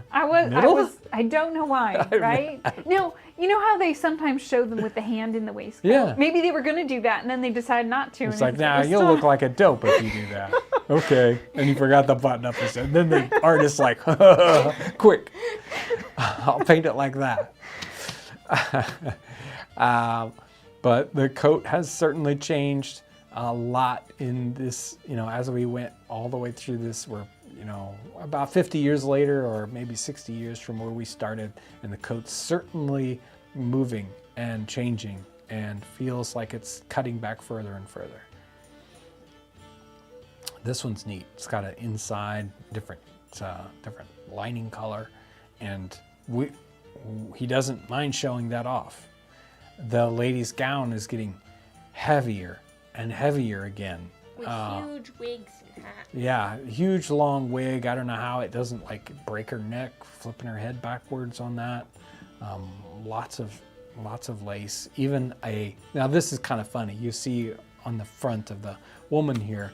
middle. I don't know why, right? No, you know how they sometimes show them with the hand in the waistcoat? Yeah. Maybe they were going to do that, and then they decided not to. It's like, nah, you'll look like a dope if you do that. Okay. And you forgot the button up. And then the artist's like, quick, I'll paint it like that. But the coat has certainly changed a lot in this, as we went all the way through this. We're, about 50 years later, or maybe 60 years from where we started, and the coat's certainly moving and changing and feels like it's cutting back further and further. This one's neat. It's got an inside different lining color, and he doesn't mind showing that off. The lady's gown is getting heavier and heavier again. With huge wigs and hats. Yeah, huge long wig. I don't know how it doesn't like break her neck, flipping her head backwards on that. Lots of lace. Even now this is kind of funny. You see on the front of the woman here,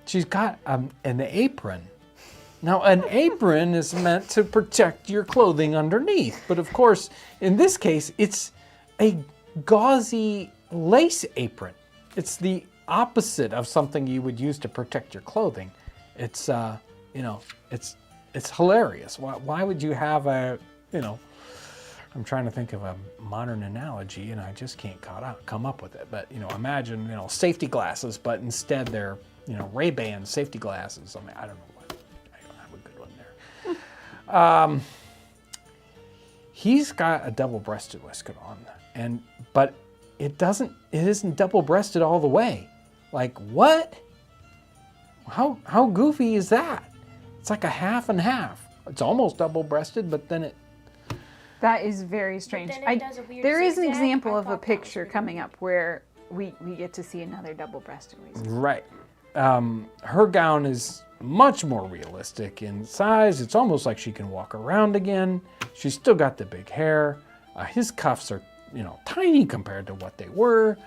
she's got an apron. Now, an apron is meant to protect your clothing underneath, but of course, in this case, it's a gauzy lace apron. It's the opposite of something you would use to protect your clothing. It's, it's hilarious. Why would you have I'm trying to think of a modern analogy, and I just can't come up with it. But, imagine, safety glasses, but instead they're, Ray-Ban safety glasses. I mean, I don't know. He's got a double-breasted waistcoat on, but it isn't double-breasted all the way. Like, what? How goofy is that? It's like a half and half. It's almost double-breasted, but then it. That is very strange. There is an example of a picture coming up where we get to see another double-breasted waistcoat. Right. Her gown is much more realistic in size. It's almost like she can walk around again. She's still got the big hair. His cuffs are, tiny compared to what they were.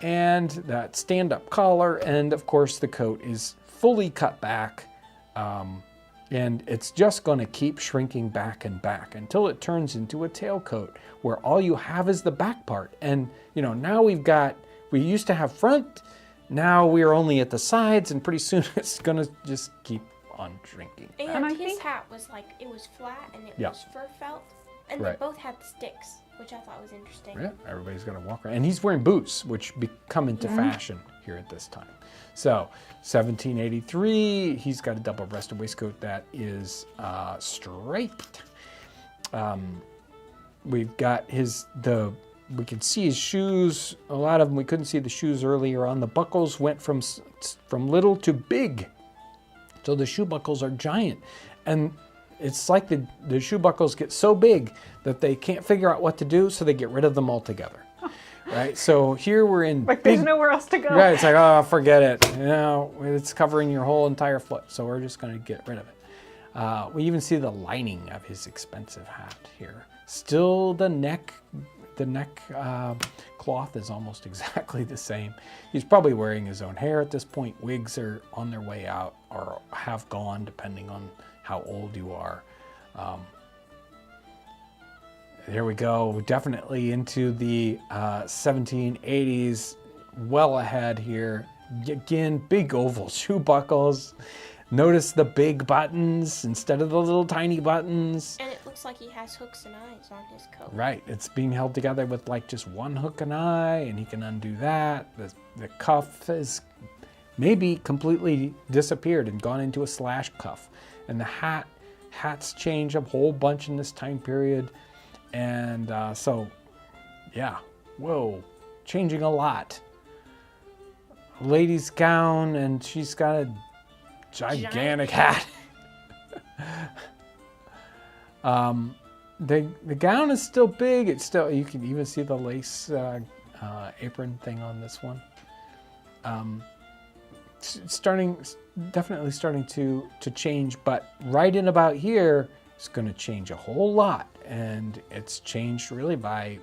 And that stand-up collar. And of course the coat is fully cut back. And it's just going to keep shrinking back and back until it turns into a tailcoat where all you have is the back part. And, now we used to have front. Now we're only at the sides, and pretty soon it's going to just keep on shrinking. And his hat was it was flat, and it was fur felt, and they both had sticks, which I thought was interesting. Yeah, everybody's going to walk around. And he's wearing boots, which come into fashion here at this time. So, 1783, he's got a double-breasted waistcoat that is striped. We've got we can see his shoes. A lot of them, we couldn't see the shoes earlier on. The buckles went from little to big. So the shoe buckles are giant. And it's like the shoe buckles get so big that they can't figure out what to do, so they get rid of them altogether. Right? So here we're in there's nowhere else to go. Right, it's like, oh, forget it. It's covering your whole entire foot, so we're just going to get rid of it. We even see the lining of his expensive hat here. Still the neck cloth is almost exactly the same. He's probably wearing his own hair at this point. Wigs are on their way out or have gone, depending on how old you are. There we go. Definitely into the 1780s. Well ahead here. Again, big oval shoe buckles. Notice the big buttons instead of the little tiny buttons. And it looks like he has hooks and eyes on his coat. Right. It's being held together with just one hook and eye, and he can undo that. The cuff is maybe completely disappeared and gone into a slash cuff. And the hats change a whole bunch in this time period. And so, yeah, whoa, changing a lot. Lady's gown, and she's got a gigantic hat. The gown is still big. It's still, you can even see the lace apron thing on this one. It's definitely starting to change, but right in about here, it's going to change a whole lot, and it's changed really by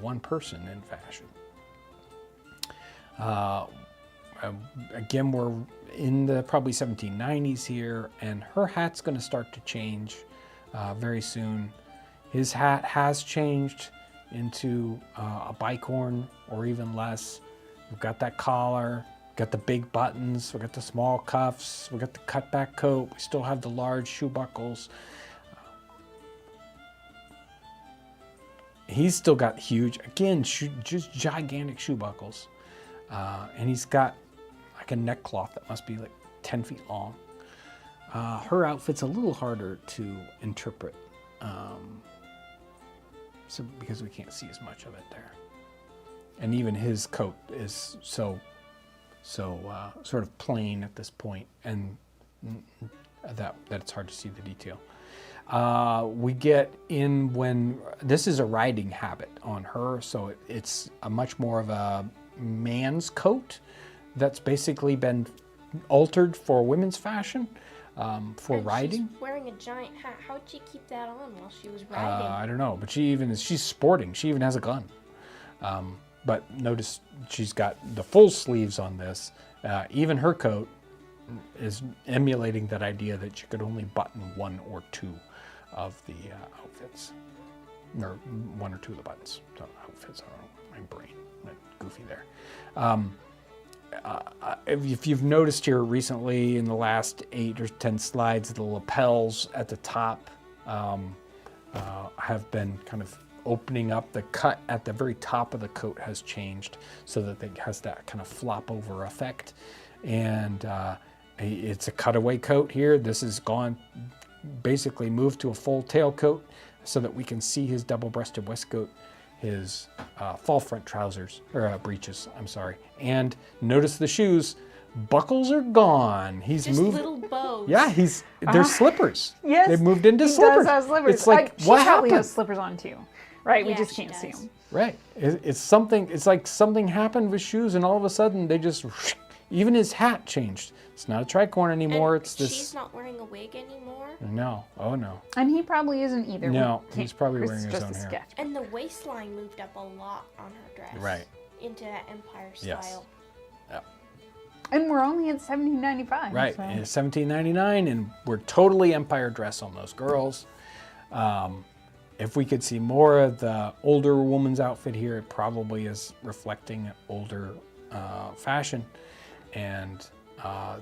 one person in fashion. Again, we're in the probably 1790s here, and her hat's going to start to change very soon. His hat has changed into a bicorn or even less. We've got that collar, got the big buttons, we got the small cuffs, we got the cutback coat, we still have the large shoe buckles. He's still got huge, again, just gigantic shoe buckles. And he's got like a neck cloth that must be like 10 feet long. Her outfit's a little harder to interpret, so because we can't see as much of it there. And even his coat is so sort of plain at this point, and that it's hard to see the detail. We get in when this is a riding habit on her, so it's a much more of a man's coat that's basically been altered for women's fashion for riding. She's wearing a giant hat. How did she keep that on while she was riding? I don't know, but she's sporting. She even has a gun. But notice she's got the full sleeves on this. Even her coat is emulating that idea that you could only button one or two of the outfits, or one or two of the buttons. So outfits, I don't know, my brain, goofy there. If you've noticed here recently in the last 8 or 10 slides, the lapels at the top have been kind of opening up. The cut at the very top of the coat has changed so that it has that kind of flop over effect. And it's a cutaway coat here. This has gone, basically moved to a full tailcoat so that we can see his double-breasted waistcoat, his fall front trousers, or breeches, I'm sorry. And notice the shoes, buckles are gone. He's just moved. Little bows. Yeah, they're slippers. Yes, they've moved into he slippers. Does have slippers. It's like, she what probably happened? has slippers on too, right? We Yeah, just she can't see does. them. Right. It's something. It's like something happened with shoes, and all of a sudden they just. Even his hat changed. It's not a tricorn anymore. And it's this. She's not wearing a wig anymore. No. Oh no. And he probably isn't either. No, he's probably Chris wearing is his just own a hair. sketch. And the waistline moved up a lot on her dress. Right. Into that empire Yes. style. Yeah. And we're only at 1795. Right. So. And it's 1799, and we're totally empire dress on those girls. If we could see more of the older woman's outfit here, it probably is reflecting older fashion. And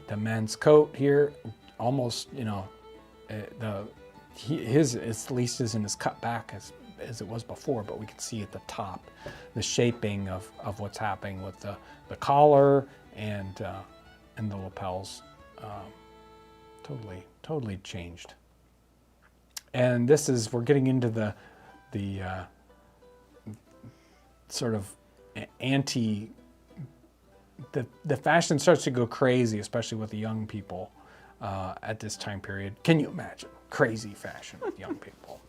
the men's coat here, almost, his at least isn't as cut back as it was before, but we can see at the top the shaping of what's happening with the collar and the lapels. Totally changed. And we're getting into the sort of the fashion starts to go crazy, especially with the young people at this time period. Can you imagine crazy fashion with young people?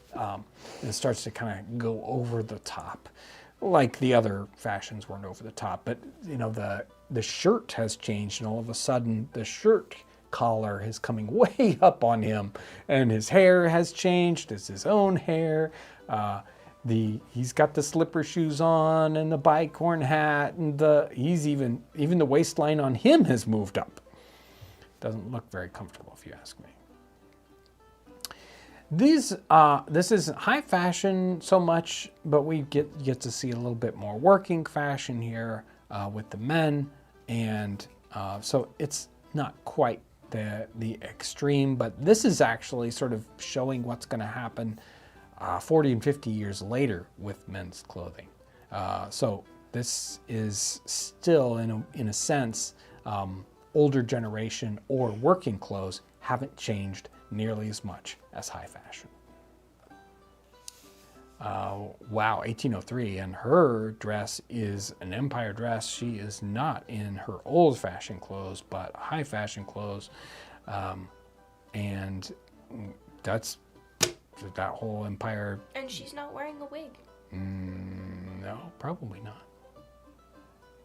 It starts to kind of go over the top, like the other fashions weren't over the top. But the shirt has changed, and all of a sudden the shirt collar is coming way up on him, and his hair has changed. It's his own hair. He's got the slipper shoes on and the bicorn hat, and even the waistline on him has moved up. Doesn't look very comfortable, if you ask me. This isn't high fashion so much, but we get to see a little bit more working fashion here with the men, and so it's not quite the extreme, but this is actually sort of showing what's going to happen 40 and 50 years later with men's clothing. So this is still, in a sense, older generation or working clothes haven't changed nearly as much as high fashion. Wow, 1803, and her dress is an empire dress. She is not in her old fashioned clothes, but high fashion clothes. And that's that whole empire. And she's not wearing a wig. No, probably not.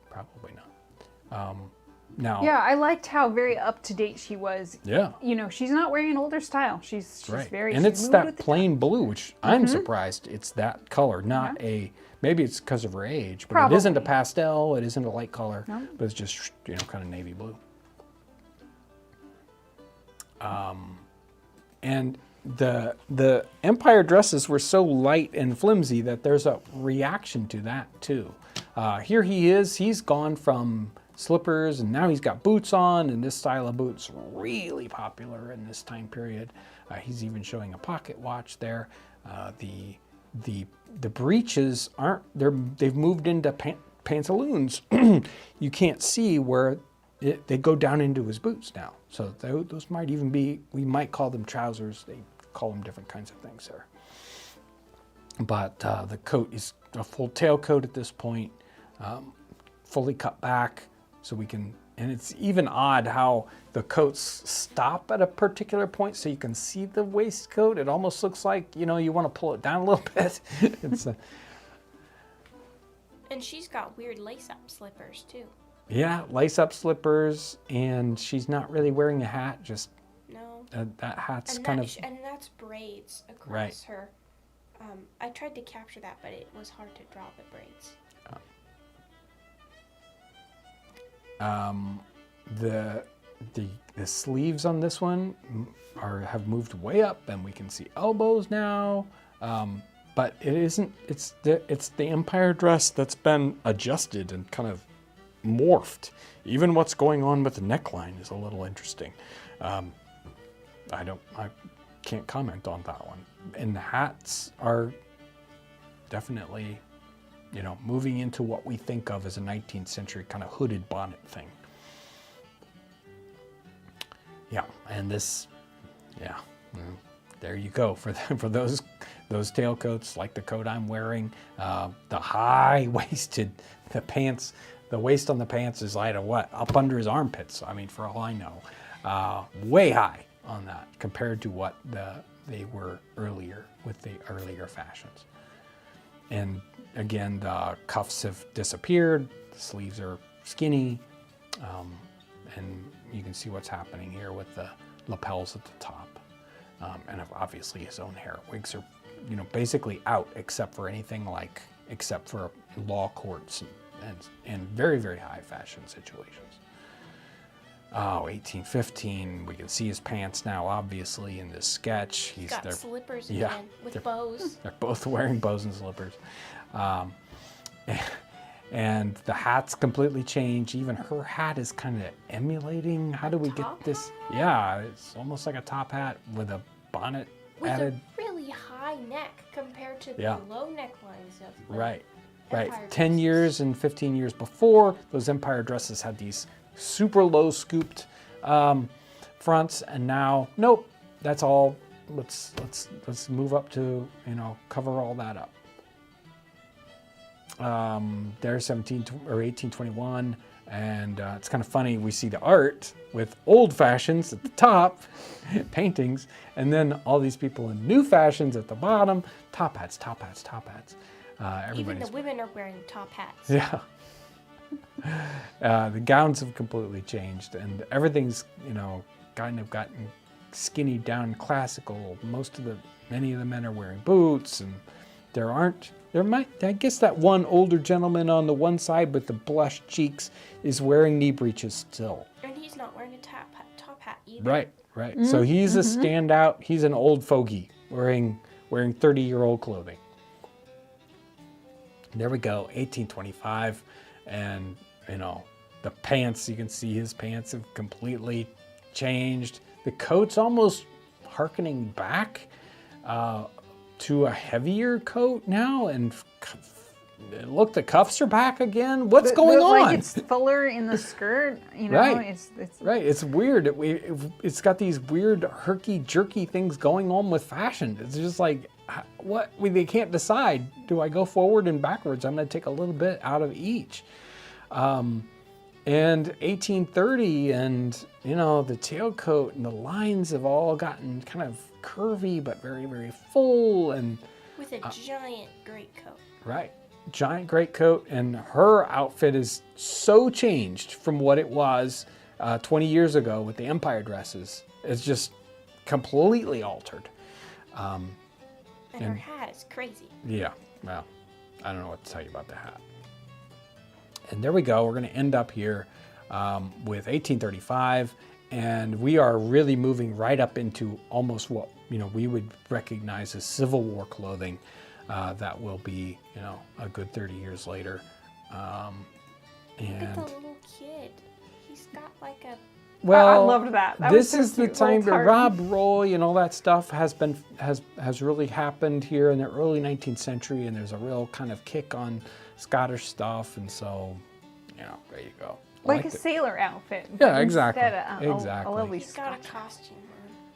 Probably not. Now, yeah, I liked how very up to date she was. Yeah. You know, she's not wearing an older style. She's right. very. And it's that plain blue, which I'm surprised it's that color, not a. Maybe it's because of her age, but Probably. it isn't a pastel. It isn't a light color, but it's just kind of navy blue. And the empire dresses were so light and flimsy that there's a reaction to that too. Here he is. He's gone from slippers and now he's got boots on, and this style of boots really popular in this time period. He's even showing a pocket watch there. The breeches they've moved into pantaloons. You can't see where they go down into his boots now. So those might even be, we might call them trousers. They call them different kinds of things there. But the coat is a full tailcoat at this point, fully cut back. So we can, and it's even odd how the coats stop at a particular point so you can see the waistcoat. It almost looks like, you want to pull it down a little bit. And she's got weird lace-up slippers too. Yeah, lace-up slippers, and she's not really wearing a hat, just no. That hat's and kind that, of... And that's braids across right. her. I tried to capture that, but it was hard to draw the braids. The sleeves on this one have moved way up, and we can see elbows now. But it isn't. It's the empire dress that's been adjusted and kind of morphed. Even what's going on with the neckline is a little interesting. I can't comment on that one. And the hats are definitely, moving into what we think of as a 19th century kind of hooded bonnet thing. Yeah, and this, there you go for those tailcoats, like the coat I'm wearing. The high-waisted, the pants, the waist on the pants is like up under his armpits. I mean, for all I know, way high on that compared to what they were earlier with the earlier fashions. And again, the cuffs have disappeared. The sleeves are skinny, and you can see what's happening here with the lapels at the top, and obviously his own hair. Wigs are, basically out except for law courts and very, very high fashion situations. Oh, 1815, we can see his pants now, obviously, in this sketch. He's got slippers again with bows. They're both wearing bows and slippers. And the hat's completely changed. Even her hat is kind of emulating. How do we get this? Yeah, it's almost like a top hat with a bonnet added. With a really high neck compared to the low necklines of the Right. Empire 10 dresses. years and 15 years before, those empire dresses had these super low scooped fronts, and now, nope, that's all. Let's move up to, cover all that up. There's 1821, and it's kind of funny. We see the art with old fashions at the top, paintings, and then all these people in new fashions at the bottom. Top hats. Even the women are wearing top hats. Yeah. The gowns have completely changed, and everything's, kind of gotten skinny down classical. Many of the men are wearing boots, and I guess that one older gentleman on the one side with the blushed cheeks is wearing knee breeches still. And he's not wearing a top hat either. Right. Mm-hmm. So he's a standout. He's an old fogey wearing 30-year-old clothing. There we go, 1825, and the pants, you can see his pants have completely changed. The coat's almost hearkening back to a heavier coat now, and look, the cuffs are back again. What's going on? Like it's fuller in the skirt, you know. Right. It's Right, it's weird. It's got these weird herky-jerky things going on with fashion. It's just like, what? They can't decide. Do I go forward and backwards? I'm going to take a little bit out of each. And 1830, and you know, the tailcoat and the lines have all gotten kind of curvy, but very, very full, and with a giant greatcoat. right, giant greatcoat, and her outfit is so changed from what it was 20 years ago with the Empire dresses. It's just completely altered. And her hat is crazy. Yeah, well, I don't know what to tell you about the hat. And there we go. We're going to end up here with 1835, and we are really moving right up into almost what we would recognize as Civil War clothing. That will be a good 30 years later. Look at the little kid. He's got like a. Well, I loved that. This was is so the cute. time Little that Rob Roy and all that stuff has really happened here in the early 19th century, and there's a real kind of kick on Scottish stuff, and so there you go. I like a liked it. sailor outfit. Yeah, but exactly. Instead of Exactly. a lovely He's got a Scotch. costume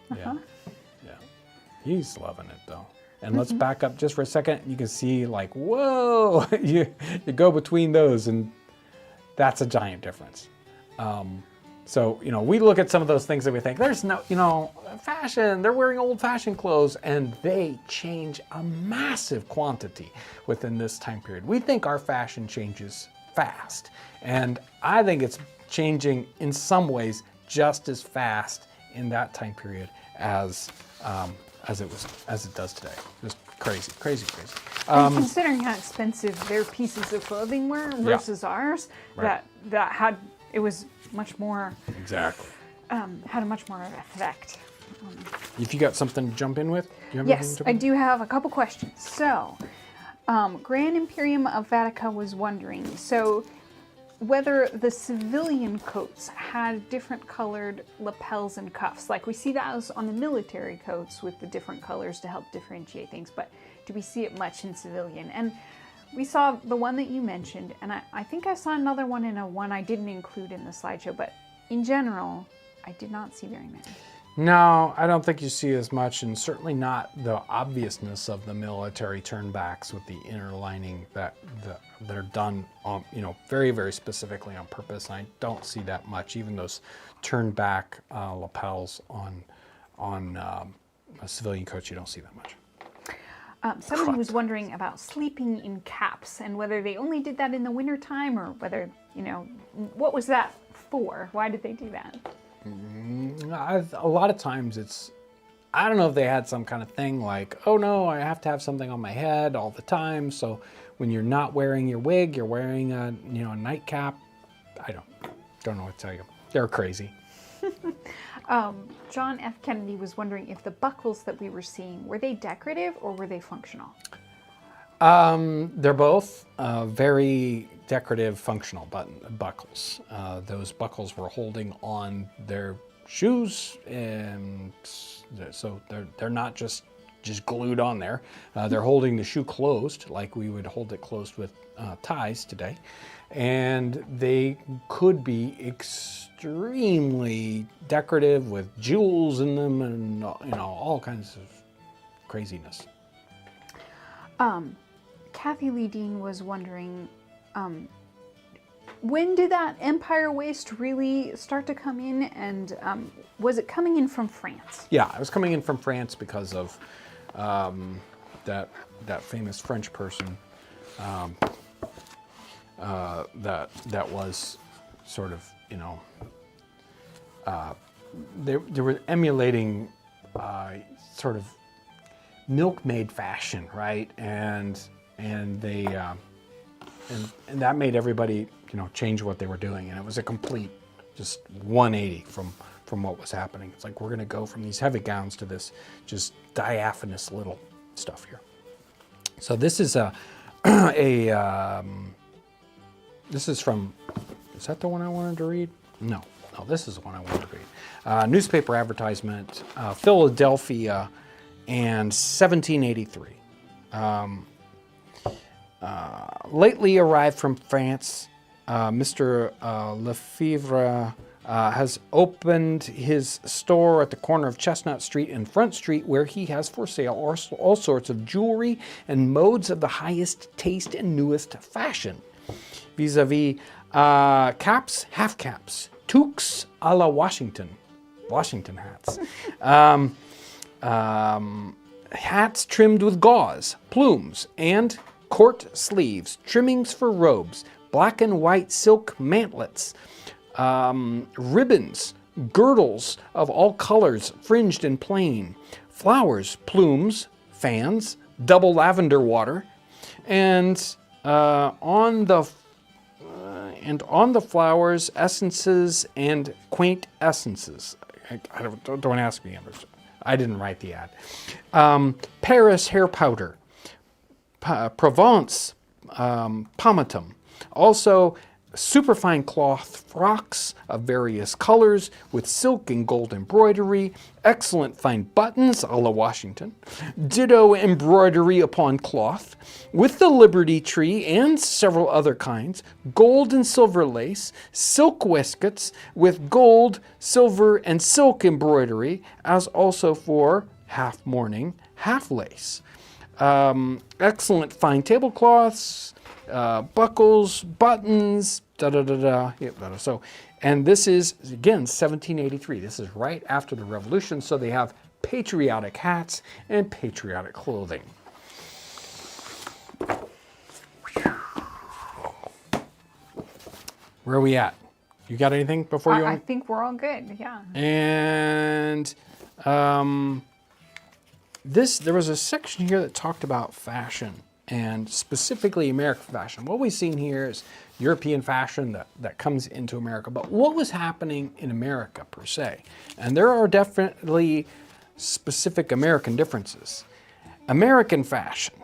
on. Yeah, yeah. He's loving it though. And let's back up just for a second. You can see like, whoa, you go between those, and that's a giant difference. So, we look at some of those things that we think, there's no, fashion, they're wearing old-fashioned clothes, and they change a massive quantity within this time period. We think our fashion changes fast, and I think it's changing in some ways just as fast in that time period as it does today. Just crazy, crazy, crazy. And considering how expensive their pieces of clothing were versus ours, Right. it was much more Exactly. had a much more effect. If you got something to jump in with, do you have Yes, anything to I do have a couple questions. So, Grand Imperium of Vatica was wondering, whether the civilian coats had different colored lapels and cuffs. Like we see those on the military coats with the different colors to help differentiate things, but do we see it much in civilian? And we saw the one that you mentioned, and I think I saw another one in a one I didn't include in the slideshow, but in general, I did not see very many. No, I don't think you see as much, and certainly not the obviousness of the military turnbacks with the inner lining that are done on, very, very specifically on purpose. And I don't see that much. Even those turned back lapels on civilian coats, you don't see that much. Somebody was wondering about sleeping in caps and whether they only did that in the wintertime or whether, what was that for? Why did they do that? A lot of times I don't know if they had some kind of thing like, oh no, I have to have something on my head all the time. So when you're not wearing your wig, you're wearing a nightcap. I don't know what to tell you. They're crazy. John F. Kennedy was wondering if the buckles that we were seeing, were they decorative or were they functional? They're both very decorative, functional buckles. Those buckles were holding on their shoes, and so they're not just glued on there. They're holding the shoe closed, like we would hold it closed with ties today, and they could be extremely decorative with jewels in them, and all kinds of craziness. Kathy Lee Dean was wondering, when did that Empire waist really start to come in, and was it coming in from France? Yeah, it was coming in from France because of that famous French person that was sort of they were emulating sort of milkmaid fashion, right? And they and that made everybody change what they were doing, and it was a complete just 180 from what was happening. It's like we're going to go from these heavy gowns to this just diaphanous little stuff here. So this is this is from, is that the one I wanted to read? No, this is the one I wanted to read. Newspaper advertisement, Philadelphia, and 1783. lately arrived from France, Mr. Lefevre has opened his store at the corner of Chestnut Street and Front Street, where he has for sale all sorts of jewelry and modes of the highest taste and newest fashion. Vis-a-vis caps, half caps, toques a la Washington hats, hats trimmed with gauze, plumes, and court sleeves, trimmings for robes, black and white silk mantlets, ribbons, girdles of all colors, fringed and plain, flowers, plumes, fans, double lavender water, and on the flowers, essences and quaint essences. Don't ask me, I didn't write the ad. Paris hair powder, Provence pomatum, also superfine cloth frocks of various colors with silk and gold embroidery, excellent fine buttons a la Washington, ditto embroidery upon cloth, with the Liberty Tree and several other kinds, gold and silver lace, silk waistcoats with gold, silver, and silk embroidery, as also for half mourning, half lace. Excellent fine tablecloths, buckles, buttons, So, and this is, again, 1783. This is right after the Revolution, so they have patriotic hats and patriotic clothing. Where are we at? You got anything before you? I think we're all good, yeah. And there was a section here that talked about fashion, and specifically American fashion. What we've seen here is European fashion that comes into America, but what was happening in America per se? And there are definitely specific American differences. American fashion,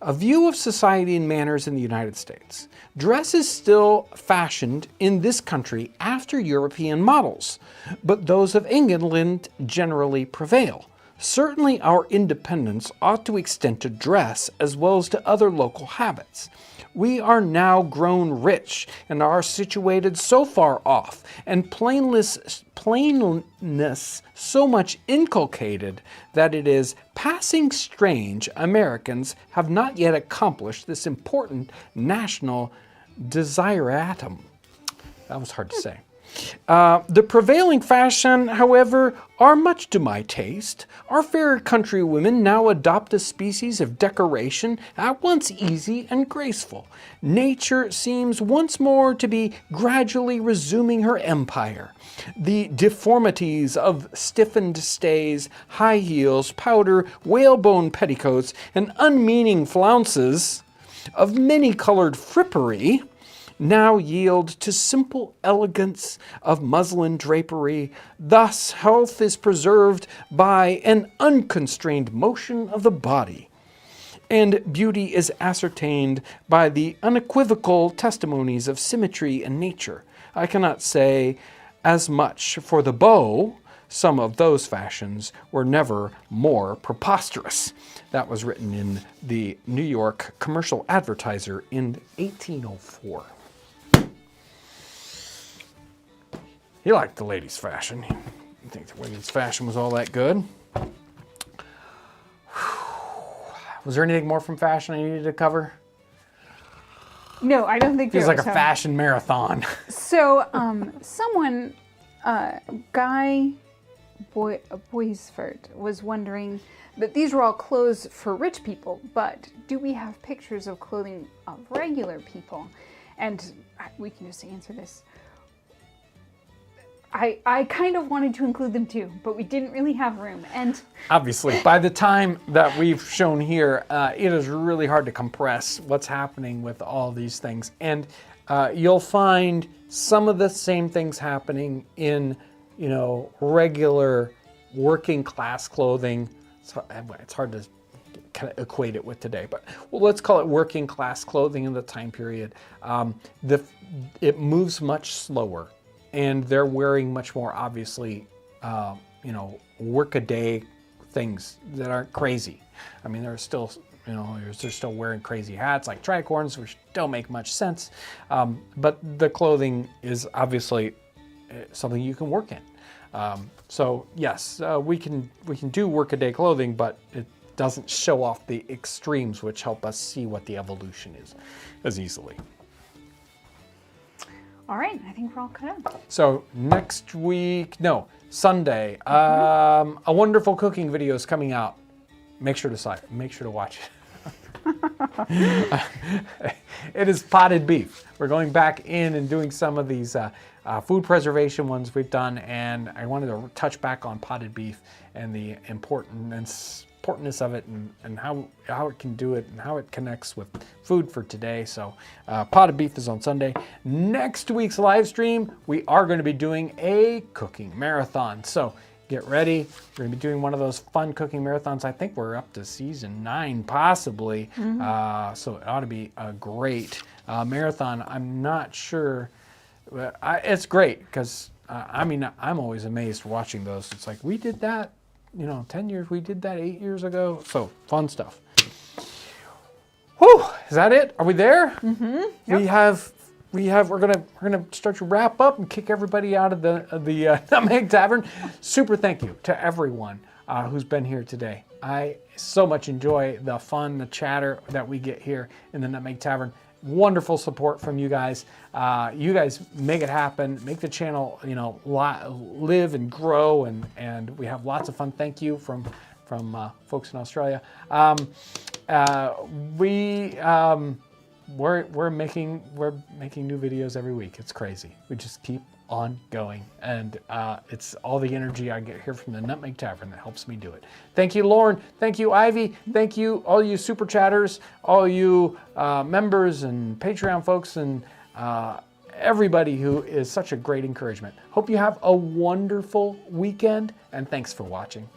a view of society and manners in the United States. Dress is still fashioned in this country after European models, but those of England generally prevail. Certainly our independence ought to extend to dress as well as to other local habits. We are now grown rich and are situated so far off, and plainness so much inculcated that it is passing strange Americans have not yet accomplished this important national desiratum. That was hard to say. The prevailing fashion, however, are much to my taste. Our fair countrywomen now adopt a species of decoration at once easy and graceful. Nature seems once more to be gradually resuming her empire. The deformities of stiffened stays, high heels, powder, whalebone petticoats, and unmeaning flounces of many-colored frippery now yield to simple elegance of muslin drapery. Thus health is preserved by an unconstrained motion of the body, and beauty is ascertained by the unequivocal testimonies of symmetry and nature. I cannot say as much for the beau. Some of those fashions were never more preposterous. That was written in the New York Commercial Advertiser in 1804. He liked the ladies' fashion. He didn't think the women's fashion was all that good. Was there anything more from fashion I needed to cover? No, I don't think there Feels like was. a fashion marathon. So, someone, Guy Boisford, was wondering that these were all clothes for rich people, but do we have pictures of clothing of regular people? And we can just answer this. I kind of wanted to include them too, but we didn't really have room. And obviously, by the time that we've shown here, it is really hard to compress what's happening with all these things. And you'll find some of the same things happening in, regular working class clothing. It's hard to kind of equate it with today, but let's call it working class clothing in the time period. It moves much slower. And they're wearing much more, obviously, work-a-day things that aren't crazy. I mean, there are still You know, they're still wearing crazy hats like tricorns, which don't make much sense. But the clothing is obviously something you can work in. So yes, we can do workaday clothing, but it doesn't show off the extremes, which help us see what the evolution is as easily. All right, I think we're all caught up. So next week, no, Sunday, a wonderful cooking video is coming out. Make sure to watch it. It is potted beef. We're going back in and doing some of these food preservation ones we've done, and I wanted to touch back on potted beef and the importance of it, and how it can do it and how it connects with food for today. So potted beef is on Sunday. Next week's live stream, we are going to be doing a cooking marathon. So get ready. We're going to be doing one of those fun cooking marathons. I think we're up to season 9 possibly. So it ought to be a great marathon. I'm not sure. It's great because I'm always amazed watching those. It's like, we did that, 10 years, we did that 8 years ago. So fun stuff. Whew, is that it? Are we there? Mm-hmm. Yep. We're gonna start to wrap up and kick everybody out of the Nutmeg Tavern. Super thank you to everyone who's been here today. I so much enjoy the fun, the chatter that we get here in the Nutmeg Tavern. Wonderful support from you guys. You guys make it happen, make the channel live and grow, and we have lots of fun. Thank you from folks in Australia. We're making new videos every week. It's crazy. We just keep on going, and it's all the energy I get here from the Nutmeg Tavern that helps me do it. Thank you, Lauren. Thank you, Ivy. Thank you, all you super chatters, all you members and Patreon folks, and everybody who is such a great encouragement. Hope you have a wonderful weekend, and thanks for watching.